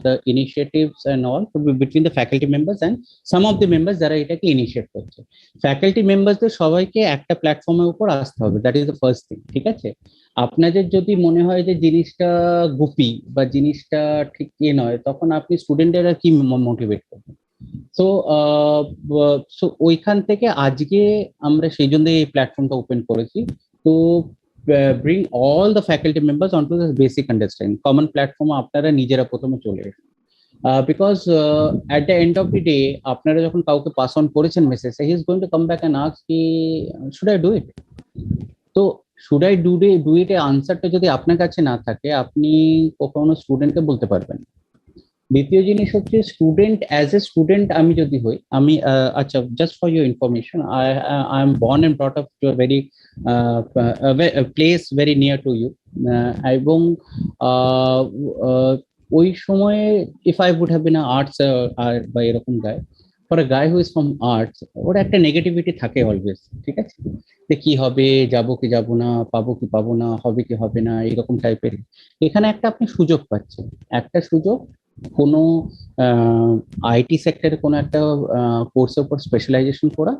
the initiatives and all between the faculty members and some of the members যারা এটাকে ইনিশিয়েট করছে। ফ্যাকাল্টি মেম্বারদের সবাইকে একটা প্ল্যাটফর্মের উপর আসতে হবে, that is the first thing. ঠিক আছে, আপনাদের যদি মনে হয় যে জিনিসটা গুপি বা জিনিসটা ঠিক ইয়ে নয়, তখন আপনি স্টুডেন্টেরা কি মোটিভেট করবেন? সো সো ওইখান থেকে আজকে আমরা সেই জন্য এই প্ল্যাটফর্মটা ওপেন করেছি তো bring all the faculty members onto this basic understanding common platform আপনারা নিজেরা প্রথমে চলে এসে because at the end of the day আপনারা যখন কাউকে পাস অন করেছেন message, he is going to come back and ask কি should I do it? তো should I do it এর আনসারটা যদি আপনার কাছে না থাকে, আপনি কখনো স্টুডেন্টকে বলতে পারবেন। দ্বিতীয় জিনিস হচ্ছে স্টুডেন্ট, অ্যাজ এ স্টুডেন্ট আমি যদি হই, আমি আচ্ছা, just for your information, I am born and brought up to a very place very near to you, এবং ওই সময়ে if I would have been arts বা এরকম guy, for a guy who is from arts, ওর একটা negativity থাকে always. ঠিক আছে, যে কি হবে, যাবো কি যাবো না, পাবো কি পাবো না, হবে কি হবে না, এরকম টাইপের। এখানে একটা আপনি সুযোগ পাচ্ছেন, একটা সুযোগ কোনো আইটি সেক্টরে কোনো একটা কোর্সের উপর স্পেশালাইজেশন করা,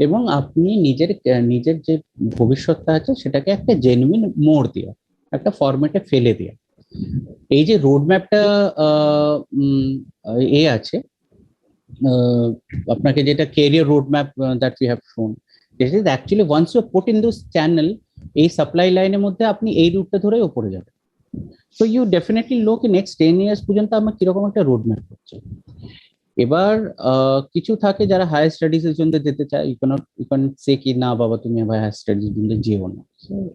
এবং আপনি নিজের যে ভবিষ্যৎটা আছে সেটাকে একটা জেনুইন মোড় দেওয়া, একটা ফরম্যাটে ফেলে দেওয়া। এই যে রোড ম্যাপটা এ আছে আপনাকে, যেটা career road map that we have shown, this is actually once you put in this channel, এই সাপ্লাই লাইনের মধ্যে আপনি এই রুটটা ধরেই ওপরে যাবেন। সো ইউ ডেফিনেটলি লো কি নেক্সট 10 ইয়ার্স পর্যন্ত আমার কিরকম একটা রোড ম্যাপ করছে। এবার কিছু থাকে যারা হায়ার স্টাডিজ এর জন্য যেতে চায়, ইউ ক্যান সে কি না বাবা তুমি আবার হায়ার স্টাডিজ এর জন্য যেও না,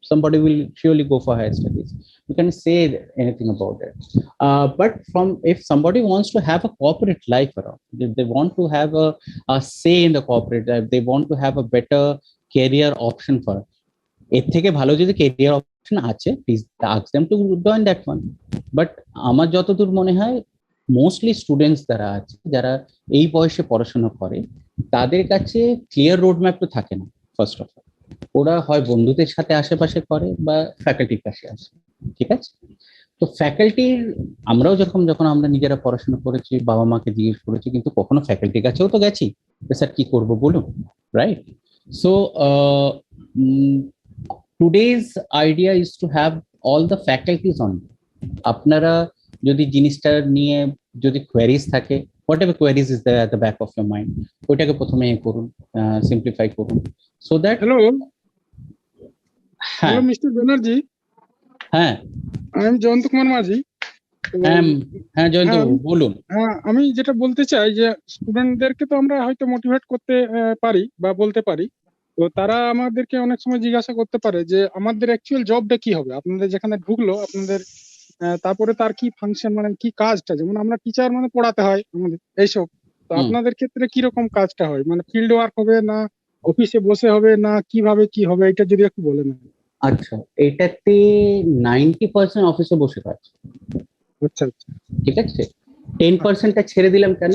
somebody will surely go for higher studies, you can say anything about it, but if somebody wants to have a corporate life around, if they want to have a say in the corporate life, they want to have a better career option for, এর থেকে ভালো যদি career option আছে, please ask them to join that one. But আমার যতদূর মনে হয় mostly students যারা আছে, যারা এই বয়সে পড়াশোনা করে, তাদের কাছে ক্লিয়ার রোড ম্যাপ তো থাকে না। ফার্স্ট অফ অল, ওরা হয় বন্ধুদের সাথে আশেপাশে করে বা ফ্যাকাল্টির কাছে আসে। ঠিক আছে, তো ফ্যাকাল্টির আমরাও যখন আমরা নিজেরা পড়াশোনা করেছি, বাবা মাকে জিজ্ঞেস করেছি, কিন্তু কখনো ফ্যাকাল্টির কাছেও তো গেছি, স্যার কি করবো বলুন, right? So today's idea is to have all the faculties on. আপনারা যদি জিনিসটা নিয়ে যদি কোয়েরিজ থাকে, whatever queries is there at the back of your mind, ওইটাকে প্রথমে করুন, সিম্পলিফাই করুন, so that হ্যালো হ্যাঁ মিস্টার ব্যানার্জি, হ্যাঁ আমি জয়ন্ত কুমার মাঝি। হ্যাঁ জয়ন্ত বলুন। হ্যাঁ, আমি যেটা বলতে চাই যে স্টুডেন্টদেরকে তো আমরা হয়তো মোটিভেট করতে পারি বা বলতে পারি, তো তারা আমাদেরকে অনেক সময় জিজ্ঞাসা করতে পারে যে আমাদের অ্যাকচুয়াল জবটা কি হবে, আপনাদের যেখানে ঢুকলো আপনাদের তারপরে তার কি ফাংশন, মানে কি কাজটা, যেমন আমরা টিচার মানে পড়াতে হয় আমাদের এইসব, তো আপনাদের ক্ষেত্রে কি রকম কাজটা হয়, মানে ফিল্ড ওয়ার্ক হবে না অফিসে বসে হবে না কিভাবে কি হবে, এটা যদি একটু বলেন। আচ্ছা, এটাতে 90% অফিসে বসে কাজ। আচ্ছা আচ্ছা, ঠিক আছে, 10%টা ছেড়ে দিলাম কেন?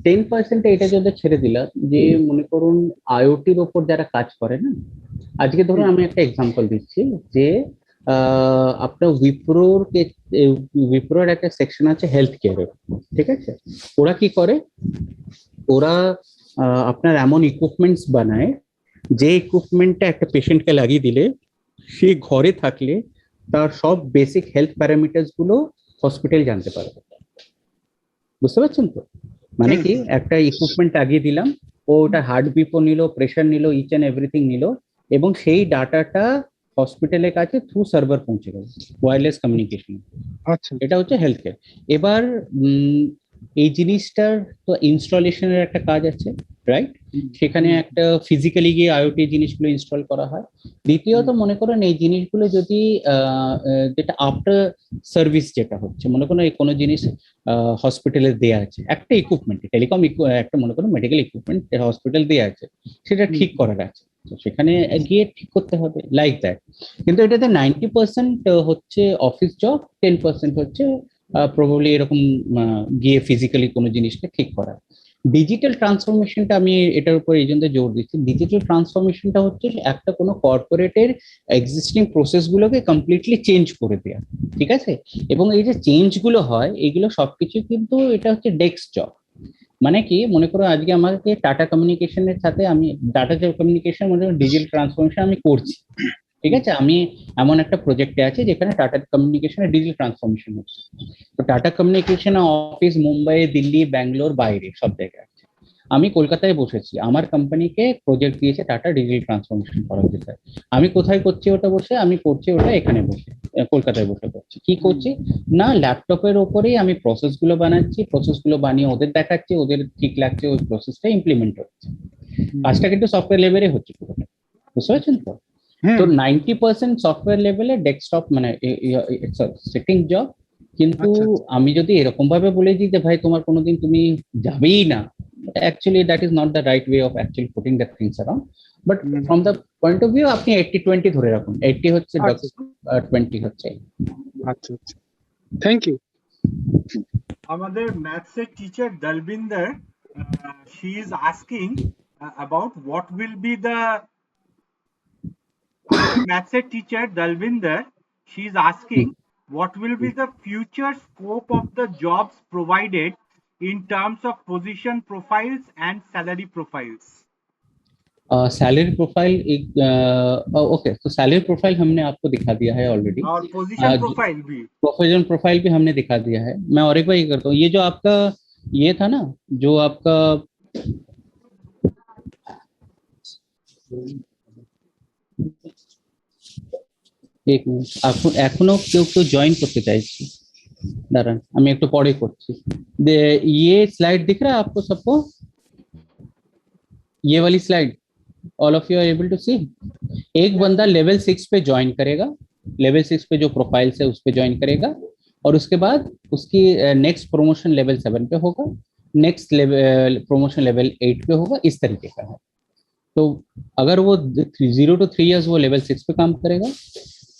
10%টা এটা যদি ছেড়ে দিলাম, যে মনে করুন আইওটির ওপর যারা কাজ করে না, আজকে ধরুন আমি একটা এক্সাম্পল দিচ্ছি, যে আপনার উইপ্রোর একটা সেকশন আছে হেলথ কেয়ারের। ঠিক আছে, ওরা কি করে, ওরা আপনার এমন ইকুইপমেন্টস বানায়, যে ইকুইপমেন্টটা একটা পেশেন্টকে লাগিয়ে দিলে সে ঘরে থাকলে তার সব বেসিক হেলথ প্যারামিটার্স গুলো হসপিটাল জানতে পারবে। বুঝতে পারছেন তো? মানে কি, একটা ইকুইপমেন্ট লাগিয়ে দিলাম, ও ওটা হার্টবিটও নিল, প্রেশার নিল, ইচ অ্যান্ড এভরিথিং নিল, এবং সেই ডাটাটা হসপিটালের কাছে থ্রু সার্ভার পৌঁছে গেল, ওয়্যারলেস কমিউনিকেশন। আচ্ছা এটা হচ্ছে হেলথ কেয়ার। এবার এই জিনিসটার তো ইনস্টলেশনের একটা কাজ আছে, রাইট? সেখানে একটা ফিজিক্যালি গিয়ে আইওটি জিনিসগুলো ইনস্টল করা হয়। দ্বিতীয়ত মনে করেন এই জিনিসগুলো যদি যেটা আফটার সার্ভিস যেটা হচ্ছে, মনে করেন এই কোনো জিনিস হসপিটালে দেয়া আছে, একটা ইকুইপমেন্ট, টেলিকম একটা মনে করেন মেডিকেল ইকুইপমেন্ট হসপিটাল দেয়া আছে, সেটা ঠিক করার আছে, তো সেখানে গিয়ে ঠিক করতে হবে, লাইক দ্যাট। কিন্তু এটাতে 90% হচ্ছে অফিস জব, 10% হচ্ছে প্রবাবলি এরকম গিয়ে ফিজিক্যালি কোনো জিনিসটা ঠিক করা। ডিজিটাল ট্রান্সফরমেশনটা আমি এটার উপর এই জন্য জোর দিচ্ছি, ডিজিটাল ট্রান্সফরমেশনটা হচ্ছে একটা কোনো কর্পোরেটের এক্সিস্টিং প্রসেস গুলোকে কমপ্লিটলি চেঞ্জ করে দেওয়া, ঠিক আছে? এবং এই যে চেঞ্জ গুলো হয়, এগুলো সবকিছু কিন্তু এটা হচ্ছে ডেস্ক জব। মানে কি, মনে করো আজকে আমাকে টাটা কমিউনিকেশনের সাথে, আমি ডাটা কমিউনিকেশন মানে ডিজিটাল ট্রান্সফরমেশন আমি করছি, ঠিক আছে? আমি এমন একটা প্রজেক্টে আছি যেখানে টাটা কমিউনিকেশনের ডিজিটাল ট্রান্সফরমেশন হচ্ছে। তো tata communication office Mumbai, Delhi, Bangalore, বাইরে সব জায়গায় আছে। আমি কলকাতায় বসেছি, আমার কোম্পানিকে প্রজেক্ট দিয়েছে টাটা ডিজিটাল ট্রান্সফরমেশন করার জন্য। আমি কোথায় করছি ওটা বসে? আমি করছি ওটা এখানে বসে, কলকাতায় বসে করছি। কি করছি না, ল্যাপটপের ওপরেই আমি প্রসেস গুলো বানাচ্ছি, প্রসেস গুলো বানিয়ে ওদের দেখাচ্ছি, ওদের ঠিক লাগছে, ওই প্রসেসটা ইমপ্লিমেন্ট হচ্ছে। কাজটা কিন্তু সফটওয়্যার লেভেলে হচ্ছে পুরোটা, বুঝতে পারছেন তো? তো 90% সফটওয়্যার লেভেলে ডেস্কটপ মানে সিটিং জব। কিন্তু আমি যদি এরকম ভাবে বলে দিই যে ভাই তোমার কোনোদিন তুমি যাবেই না, actually that is not the right way of actually putting the things around. But from the point of view আপনি 80-20 ধরে রাখুন, 80 হচ্ছে 20 হচ্ছে। আচ্ছা আচ্ছা, থ্যাংক ইউ। আমাদের ম্যাথসের teacher Dalvinder, she is asking about what will be the আমাদের ম্যাথসের teacher Dalvinder, she is asking what will be the future scope of the jobs provided in terms of position profiles and salary profiles. Salary profile एक okay, तो salary profile हमने आपको दिखा दिया है already, और पोजीशन प्रोफाइल भी, प्रोफेशनल प्रोफाइल भी हमने दिखा दिया है। मैं और एक बार ये करता हूँ, ये जो आपका ये था ना, जो आपका एक मिनट, आपको এখনো কেউ কেউ জয়েন করতে চাইছি, দাঁড়ান আমি একটু পরে করছি। ये स्लाइड दिख रहा है आपको सबको, ये वाली slide, all of you are able to see? एक बंदा लेवल 6 पे ज्वाइन करेगा, लेवल 6 पे जो प्रोफाइल्स है उस पे ज्वाइन करेगा, और उसके बाद उसकी नेक्स्ट प्रमोशन लेवल 7 पे होगा, नेक्स्ट लेवल प्रमोशन लेवल 8 पे होगा, इस तरीके का है। तो अगर वो 0 to 3 years वो लेवल 6 पे काम करेगा,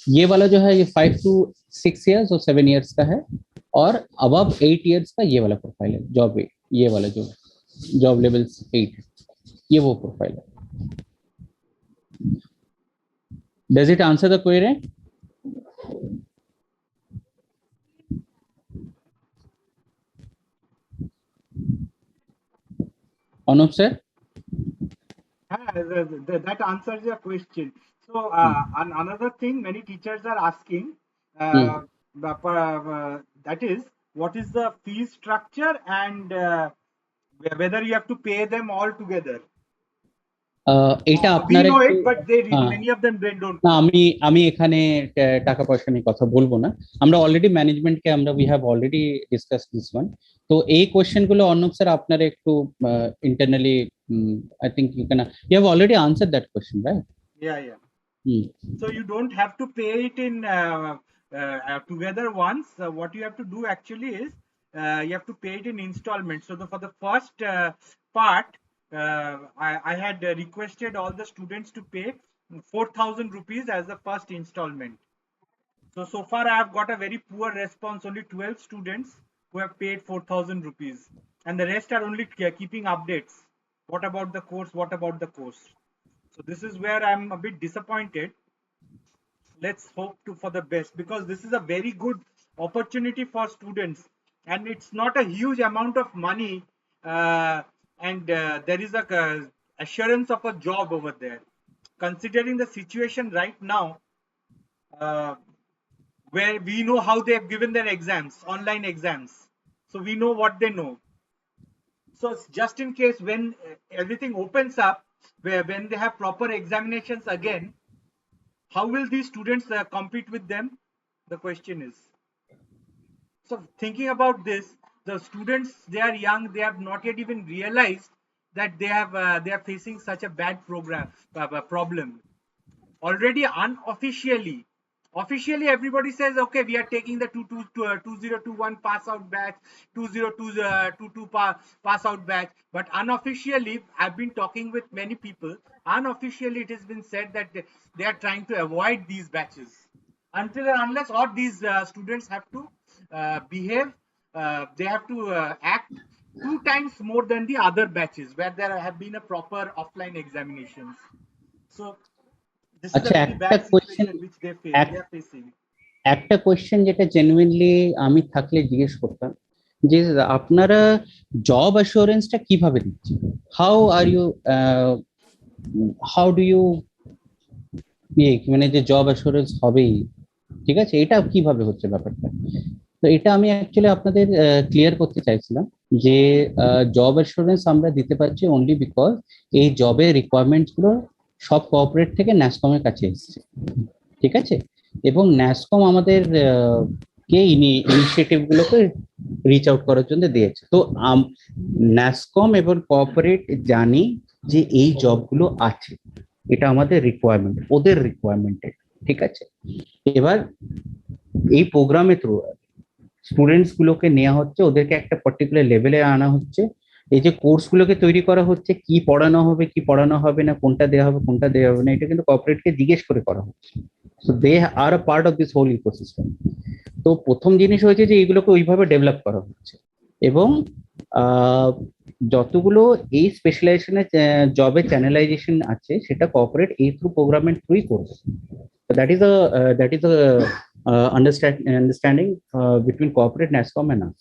ये वाला जो है ये 5 to 6 years और 7 years का है, और अबव 8 years का ये वाला प्रोफाइल है, जॉब 8, ये वाला जो जॉब लेवल 8 है, ये वो प्रोफाइल है। Does it answer the query? Anup sir? that answers your question. So another thing many teachers are asking, that is, what is the fee structure and whether you have to pay them all together. এটা We আপনার know একটু, it, but many of them don't না know. আমি আমি এখানে টাকা পয়সা নিয়ে কথা বলবো না, আমরা অলরেডি ম্যানেজমেন্টকে আমরা we have already discuss this one. তো এই কোশ্চেন গুলো অর্ণব স্যার আপনারা একটু internally, I think you have already answered that question, right? Yeah. So you don't have to pay it in together once. What you have to do actually is you have to pay it in installments. So for the first part, I had requested all the students to pay 4,000 rupees as the first installment. So far I have got a very poor response. Only 12 students who have paid 4,000 rupees, and the rest are only keeping updates. What about the course? What about the course? So this is where I'm a bit disappointed. Let's hope for the best, because this is a very good opportunity for students, and it's not a huge amount of money, and there is a assurance of a job over there. Considering the situation right now, where we know how they have given their exams, online exams, so we know what they know. So just in case when everything opens up, when they have proper examinations again, how will these students compete with them? The question is. So thinking about this, the students, they are young, they have not yet even realized that they are facing such a bad problem already. Unofficially, officially everybody says okay, we are taking the 2021 pass out batch, 2022 pass out batch, but unofficially I've been talking with many people. Unofficially it has been said that they are trying to avoid these batches until and unless all these students have to behave, they have to act 2 times more than the other batches where there have been a proper offline examinations. So this is a আচ্ছা very একটা bad question situation which they are facing. একটা question যেটা genuinely আমি থাকলে জিজ্ঞেস করতাম যে আপনারা জব অ্যাসুরেন্সটা কিভাবে দিচ্ছেন, how are you, how do you, মানে যে জব অ্যাসুরেন্স হবেই, ঠিক আছে, এটা কিভাবে হচ্ছে ব্যাপারটা? তো এটা আমি অ্যাকচুয়ালি আপনাদের ক্লিয়ার করতে চাইছিলাম যে জব অ্যাসুরেন্স আমরা দিতে পারছি অনলি বিকজ এই জবের রিকোয়ারমেন্টস গুলো সব কোঅপারেট থেকে ন্যাসকমের কাছে এসেছে, ঠিক আছে, এবং ন্যাসকম আমাদের কে ইনিশিয়েটিভ গুলোকে রিচ আউট করার জন্য দিয়েছে। তো ন্যাসকম এবং কোঅপারেট জানি যে এই জবগুলো আছে, এটা আমাদের রিকোয়ারমেন্ট, ওদের রিকোয়ারমেন্টের, ঠিক আছে। এবার এই প্রোগ্রামের থ্রু স্টুডেন্টস গুলোকে নেওয়া হচ্ছে, ওদেরকে একটা পার্টিকুলার লেভেলে আনা হচ্ছে, এই যে কোর্স গুলোকে তৈরি করা হচ্ছে, কি পড়ানো হবে কি পড়ানো হবে না, কোনটা দেওয়া হবে কোনটা দেওয়া হবে না, এটা কিন্তু কর্পোরেটকে জিজ্ঞেস করে করা হচ্ছে। So they are a part of this whole ecosystem. তো প্রথম জিনিস হয়েছে যে এইগুলোকে ওইভাবে ডেভেলপ করা হচ্ছে, এবং যতগুলো এই স্পেশালাইজেশনের জবে চ্যানেলাইজেশন আছে সেটা কর্পোরেট এই থ্রু প্রোগ্রামের থ্রুই করবে। That is a understanding between corporate NASSCOM and us.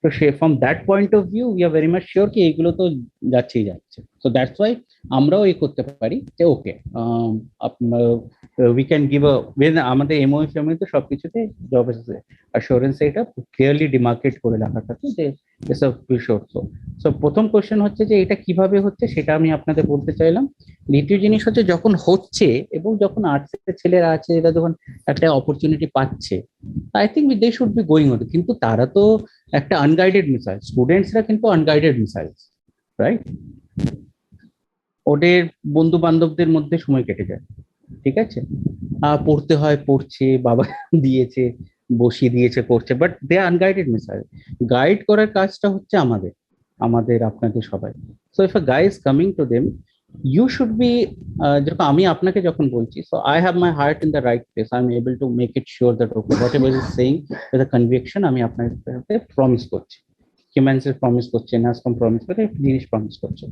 So from that point of view, we are very much sure कि এগুলো তো যাচ্ছেই যাচ্ছে। So that's why আমরাও এই করতে পারি যে ওকে we can give a, when আমাদের MOFM তো সবকিছুতে জব অ্যাসুরেন্স এটা ক্লিয়ারলি ডিমার্কেট করে রাখা থাকে যে এসব বিষয়। সো প্রথম কোশ্চেন হচ্ছে যে এটা কিভাবে হচ্ছে সেটা আমি আপনাদের বলতে চাইলাম। দ্বিতীয় জিনিস হচ্ছে যখন হচ্ছে এবং যখন আর্টসের ছেলেরা আছে এরা যখন একটা অপরচুনিটি পাচ্ছে, I think they should be going on, কিন্তু তারা তো একটা আনগাইডেড মিসাইল, স্টুডেন্টসরা কিন্তু আনগাইডেড মিসাইল, রাইট? ওদের বন্ধু বান্ধবদের মধ্যে সময় কেটে যায়, ঠিক আছে, পড়তে হয় পড়ছে, বাবা দিয়েছে বসিয়ে দিয়েছে করছে, but they are unguided missile. Guide করার কাজটা হচ্ছে আমাদের আমাদের আপনাদের সবাই। So if a guy is coming to them, you should be যখন আমি আপনাকে যখন বলছি, so I have my heart in the right place, I'm able to make it sure that okay, whatever is saying with a conviction আমি আপনাকে promise করছি, Humansys promise করছে, NASSCOM promise করে, জিনিস promise করছে।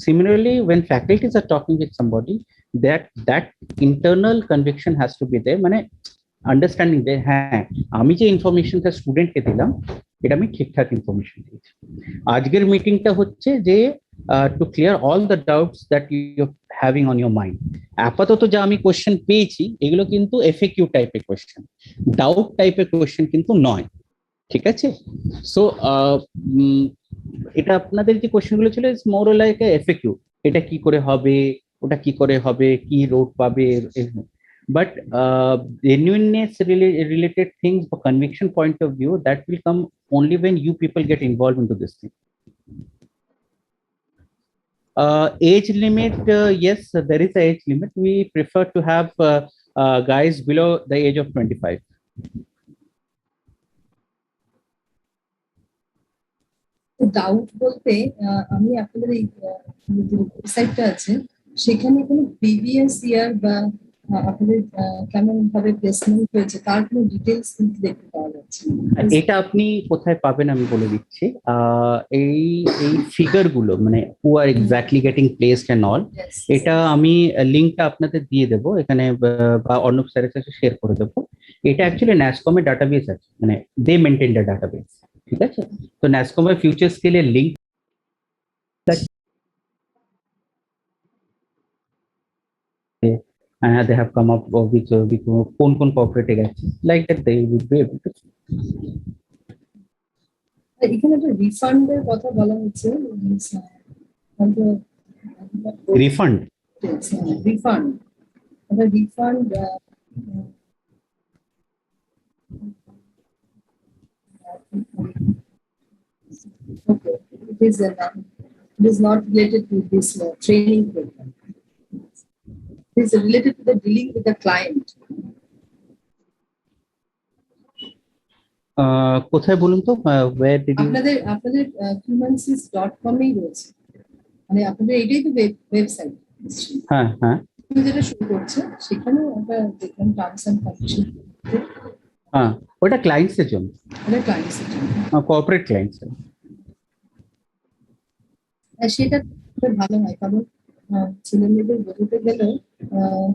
Similarly, when faculties are talking with somebody, that internal conviction has to be there, মানে understanding যে হ্যাঁ আমি যে ইনফরমেশনটা স্টুডেন্টকে দিলাম এটা আমি ঠিকঠাক ইনফরমেশন দিয়েছি। আজকের মিটিংটা হচ্ছে যে to clear all the doubts that you having on your mind. আপাতত যা আমি কোয়েশ্চেন পেয়েছি এগুলো কিন্তু এফএকিউ টাইপের কোয়েশ্চেন, ডাউট টাইপের কোয়েশ্চেন কিন্তু নয়, ঠিক আছে। সো এটা আপনাদের যে কোয়েশ্চেনগুলো ছিল ইটস মোর লাইক এফএকিউ, এটা কি করে হবে, ওটা কি করে হবে, কি রোড পাবে, but genuineness related things for conviction point of view, that will come only when you people get involved into this thing. Age limit, yes, there is an age limit. We prefer to have guys below the age of 25. Doubt বলতে আমি আপনাদের এই যে ওয়েবসাইটটা আছে সেখানে কোনো previous year বা আপনাদের কেমন ভাবে প্লেসমেন্ট হয়েছে তার কোনো ডিটেইলস কিন্তু দেখতে পাওয়া যাচ্ছে। এটা আপনি কোথায় পাবেন আমি বলে দিচ্ছি। এই এই ফিগার গুলো মানে who are exactly getting placed and all, এটা আমি লিংকটা আপনাদের দিয়ে দেবো এখানে বা অর্ণব স্যারের সাথে শেয়ার করে দেবো। এটা অ্যাকচুয়ালি ন্যাসকমের ডাটাবেস আছে, মানে দে মেনটেন দ্য ডাটাবেস, ঠিক আছে। তো ন্যাসকমের ফিউচার স্কেলের link they have come up with কোন কোন কোঅপারেটিভ আছে, like that they would be able to এখানে একটা রিফান্ডের কথা বলা হচ্ছে refund? Refund, refund okay, it is not related to this training program. It is related to the dealing with the client. কোথায় বলুন তো, where did you? আপনাদের humansys.com এই রয়েছে, মানে আপনাদের এটাই তো ওয়েবসাইট। হ্যাঁ হ্যাঁ যেটা শুরু করছে সেখানে আমরা দেখলাম টার্মস এন্ড কন্ডিশন। হ্যাঁ, ওটা ক্লায়েন্টস এর জন্য, ওটা ক্লায়েন্টস এর জন্য, কর্পোরেট ক্লায়েন্টস। সেটা খুব ভালো হয়, কারণ ছেলে মেয়েদের বোঝাতে গেলেও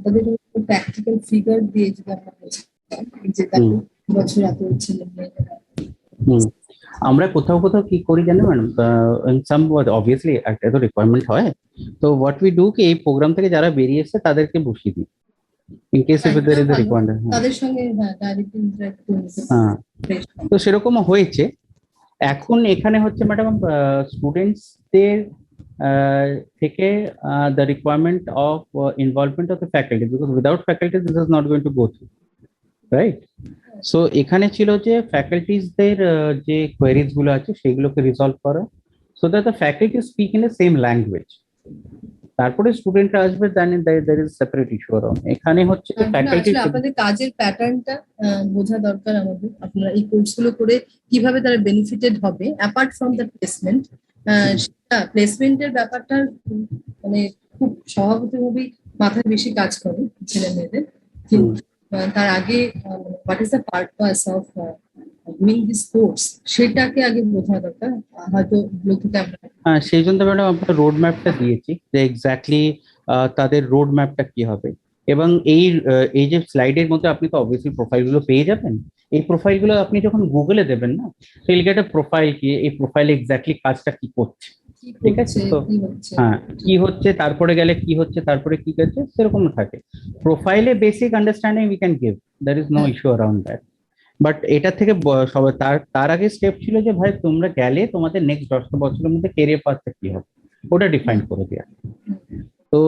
তাদের প্র্যাকটিক্যাল ফিগার দিয়ে যদি আমরা বোঝাই যে বছর এত ছেলে মেয়েরা। আমরা কোথাও কোথাও কি করি জানেন ম্যাডাম, সাম অবভিয়াসলি একটা তো রিকোয়ারমেন্ট হয়, তো হোয়াট উই ডু কি এই প্রোগ্রাম থেকে যারা বেরিয়ে এসেছে তাদেরকে বসিয়ে দিই in case if there is a requirement. তাদের সঙ্গে ডাইরেক্টলি ইন্টারঅ্যাক্ট করতে। হ্যাঁ, তো সেরকমও হয়েছে। এখন এখানে হচ্ছে ম্যাডাম স্টুডেন্টসদের থেকে the requirement of involvement of the faculty, because without faculty this is not going to go through, right? So এখানে ছিল যে ফ্যাকাল্টিসদের যে কোয়েরিজ গুলো আছে সেগুলোকে রিজলভ করা, so that the faculty speak in the same language. তারপরে স্টুডেন্টরা আসবে, then there is separate issue on. এখানে হচ্ছে ফ্যাকাল্টি আপনাদের কাজের প্যাটার্নটা বোঝা দরকার আমাদের। আপনারা এই কোর্সগুলো করে কিভাবে তারা বেনিফিটেড হবে অ্যাপার্ট ফ্রম দ্য প্লেসমেন্ট, প্লেসমেন্টের ব্যাপারটা মানে খুব স্বভাবতভাবেই মাথায় বেশি কাজ করে ছেলে মেয়েদের, কিন্তু তার আগে what is the purpose of doing this course সেটাকে আগে বোঝা দরকার। হয়তো ব্লগে আমরা সেই জন্য ম্যাডাম আমরা রোড ম্যাপটা দিয়েছি যে এক্স্যাক্টলি তাদের রোড ম্যাপটা কি হবে। এবং এই যে স্লাইডের মধ্যে আপনি তো অবভিয়াসলি প্রোফাইলগুলো পেয়ে যাবেন। এই প্রোফাইলগুলো আপনি যখন গুগলে দেবেন না, সেই গেট প্রোফাইল কি, এই প্রোফাইলে এক্স্যাক্টলি কাজটা কি করছে, ঠিক আছে? তো হ্যাঁ, কি হচ্ছে, তারপরে গেলে কি হচ্ছে, তারপরে কি করছে, সেরকম থাকে। প্রোফাইলে basic understanding we can give, there is no issue around that. But এটা থেকে সবাই তার আগে স্টেপ ছিল যে ভাই তোমরা গেলে তোমাদের নেক্সট 10 বছরের মধ্যে ক্যারিয়ার পাথটা কি হবে ওটা ডিফাইন করে দেয়া। তো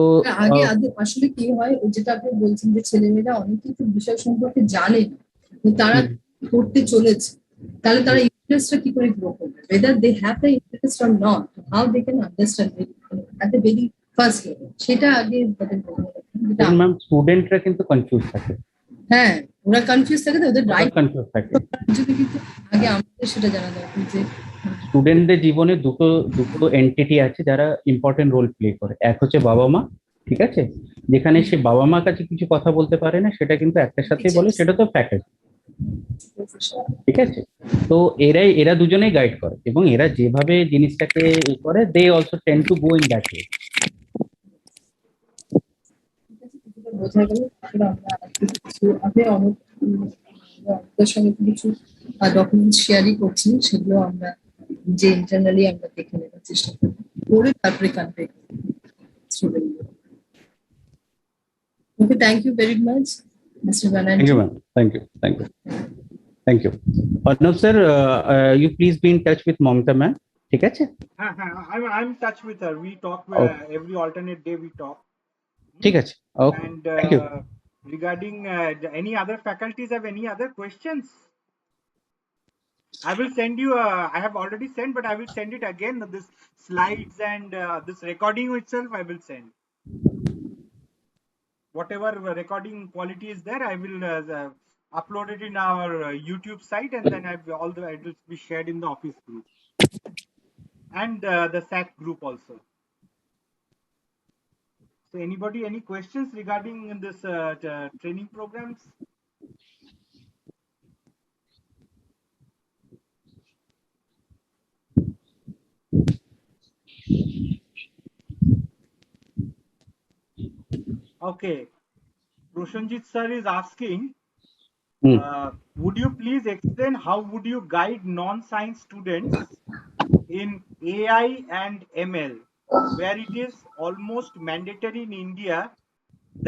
আগে আসলে কি হয়, যেটা আপনি বলছেন যে ছেলেমেয়েরা অনেক কিছু বিষয় সম্পর্কে জানে না, তারা করতে চলেছে, তাহলে তারা ইন্টারেস্টটা কি করে গ্রো করবে, whether they have the interest or not, how they can understand it at the very first level, সেটা আগে তাদের বলতে হবে। ম্যাম স্টুডেন্টরা কিন্তু কনফিউজ থাকে। হ্যাঁ, ওরা কনফিউজ থাকে, ওদের রাইট কনফিউজ থাকে। কিন্তু আগে আমাদের সেটা জানা দরকার যে স্টুডেন্টদের জীবনে দুটো এন্টিটি আছে যারা ইম্পর্টেন্ট রোল প্লে করে। এক হচ্ছে বাবা মা, ঠিক আছে, যেখানে সে বাবা মার কাছে কিছু কথা বলতে পারে না, সেটা কিন্তু একটার সাথে বলে, সেটা তো ফ্যাকাল্টি, ঠিক আছে? তো এরা দুজনেই গাইড করে, এবং এরা যেভাবে জিনিসটাকে করে, they also tend to go in that way. বোঝা গেল। আপনি আমাদের সঙ্গে কিছু ডকুমেন্ট শেয়ারই করছেন, সেগুলো আমরা যে ইন্টারনালি আমরা দেখে নেওয়ার চেষ্টা করব, করে তারপরে কানভে। Okay, thank you very much mister Banerjee. Thank you ma'am, thank you. Arnab sir, you please be in touch with Mamta ma'am, ঠিক আছে? I'm in touch with her. We talk every alternate day. We talk. ঠিক আছে, okay. And thank you. Regarding any other faculties have any other questions, I will send you. I have already sent, but I will send it again. This slides and this recording itself, I will send. Whatever recording quality is there, I will upload it in our YouTube site, and then it will be shared in the office group and the SAC group also. So anybody, any questions regarding this training programs? Okay, Roshanjit sir is asking, would you please explain how would you guide non-science students in AI and ML, where it is almost mandatory in India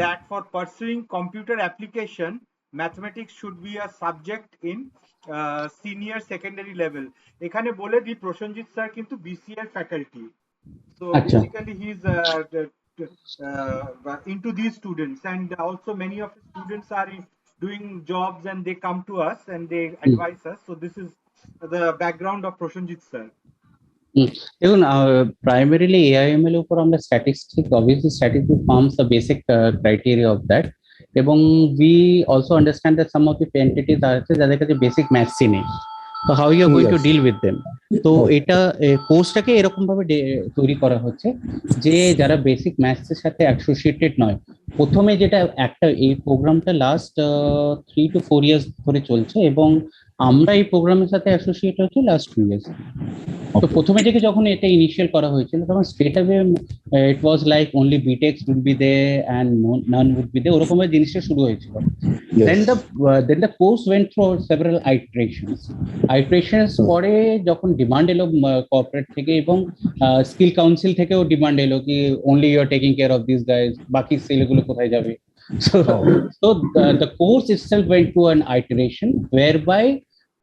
that for pursuing computer application, mathematics should be a subject in senior secondary level. এখানে বলে দি Prosenjit sir কিন্তু BCA faculty. So Achha. basically he's into these students, and also many of the students are doing jobs and they come to us and they advise us. So this is the background of Prosenjit sir. দেখুন primarily AIML এর উপর আমরা statistics, obviously statistics forms the basic criteria of that, এবং we also understand that some of the entities আছে যাদের কাছে basic ম্যাথসই নেই, তো how you are going to deal with them. তো এটা কোর্সটাকে এরকম ভাবে তৈরি করা হচ্ছে যে যারা বেসিক ম্যাথস এর সাথে অ্যাসোসিয়েটেড নয়, প্রথমে যেটা একটা এই প্রোগ্রামটা লাস্ট 3 to 4 ইয়ার্স ধরে চলছে এবং আমরা এই প্রোগ্রামের সাথে অ্যাসোসিয়েট হচ্ছি লাস্ট 2 ইয়ার্স। তো প্রথমে থেকে যখন এটা ইনিশিয়াল করা হয়েছিল তখন straight away it was like only BTechs would be there and none would be there, ওরকম ভাবে জিনিসটা শুরু হয়েছিল। then the course went through several iterations পরে যখন ডিমান্ড এলো কর্পোরেট থেকে এবং স্কিল কাউন্সিল থেকেও ডিমান্ড এলো কি only you are taking care of this guys, বাকি ছেলেগুলো কোথায় যাবে। so the course itself went to an iteration whereby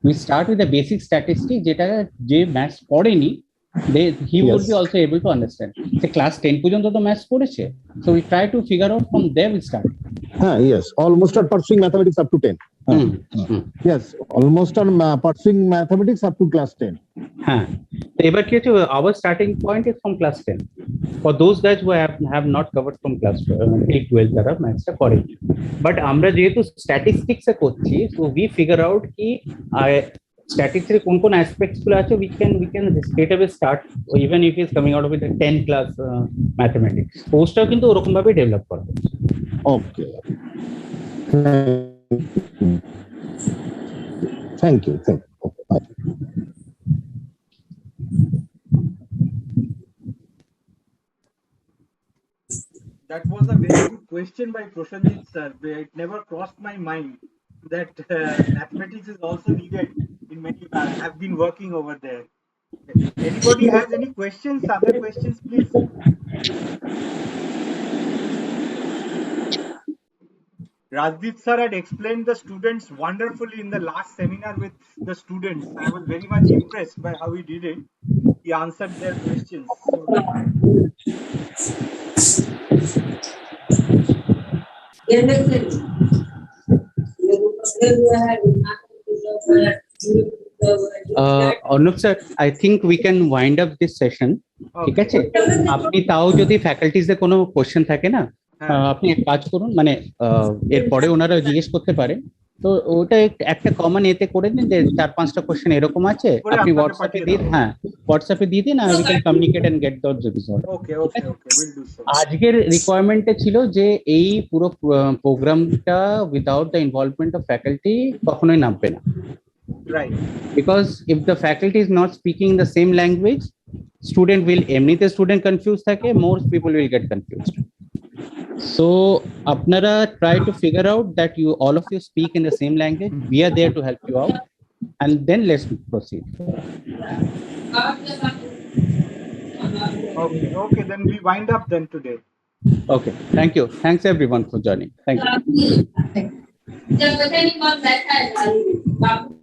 we start with the basic statistics যেটা যে ম্যাথস পড়েনি he would be also able to understand. So class 10 পর্যন্ত তো maths পড়েছে, so we try to figure out from there we start. Yes, almost on pursuing mathematics up to 10. Yes, almost on pursuing mathematics up to class 10. হ্যাঁ, তো এবার কি হচ্ছে, our starting point is from class 10 for those guys who have not covered from class 12 যারা ম্যাথসটা করে। But আমরা যেহেতু statistics এ করছি, so we figure out কি statistics এর কোন কোন অ্যাসপেক্টস গুলো আছে we can straight away start even if he is coming out with a 10 class mathematics কোর্সটাও কিন্তু ওরকম ভাবে ডেভেলপ করা হচ্ছে। Okay. Thank you. Okay, bye. That was a very good question by Prosenjit sir. It never crossed my mind that mathematics is also needed in many. I've been working over there. Anybody has any questions? Other questions, please. Rajdeep sir had explained the students wonderfully in the last seminar with the students. I was very much impressed by how he did it. He answered their questions. Arnab sir, I think we can wind up this session. ঠিক আছে, আপনি তাও যদি ফ্যাকাল্টিজে কোনো question থাকে না, আপনি এক কাজ করুন, মানে এরপরে ওনারা জিজ্ঞেস করতে পারে, তো ওটা একটা কমন এতে করে দিন যে 4-5টা কোশ্চেন এরকম আছে, আপনি হোয়াটসঅ্যাপে দিন। হ্যাঁ, হোয়াটসঅ্যাপে দিয়ে দিন, we can communicate and get those resolved. Okay, we'll do so. আজকের রিকোয়ারমেন্টে ছিল যে এই পুরো প্রোগ্রামটা without the involvement of faculty কখনোই নামবে না। Right. Because if the faculty is not speaking the same language, student will এমনিতে student confused থাকে, more people will get confused. So apnara try to figure out that you all of you speak in the same language. We are there to help you out, and then let's proceed. Okay, then we wind up then today. Okay, thank you. Thanks everyone for joining. Thank you. Thank you.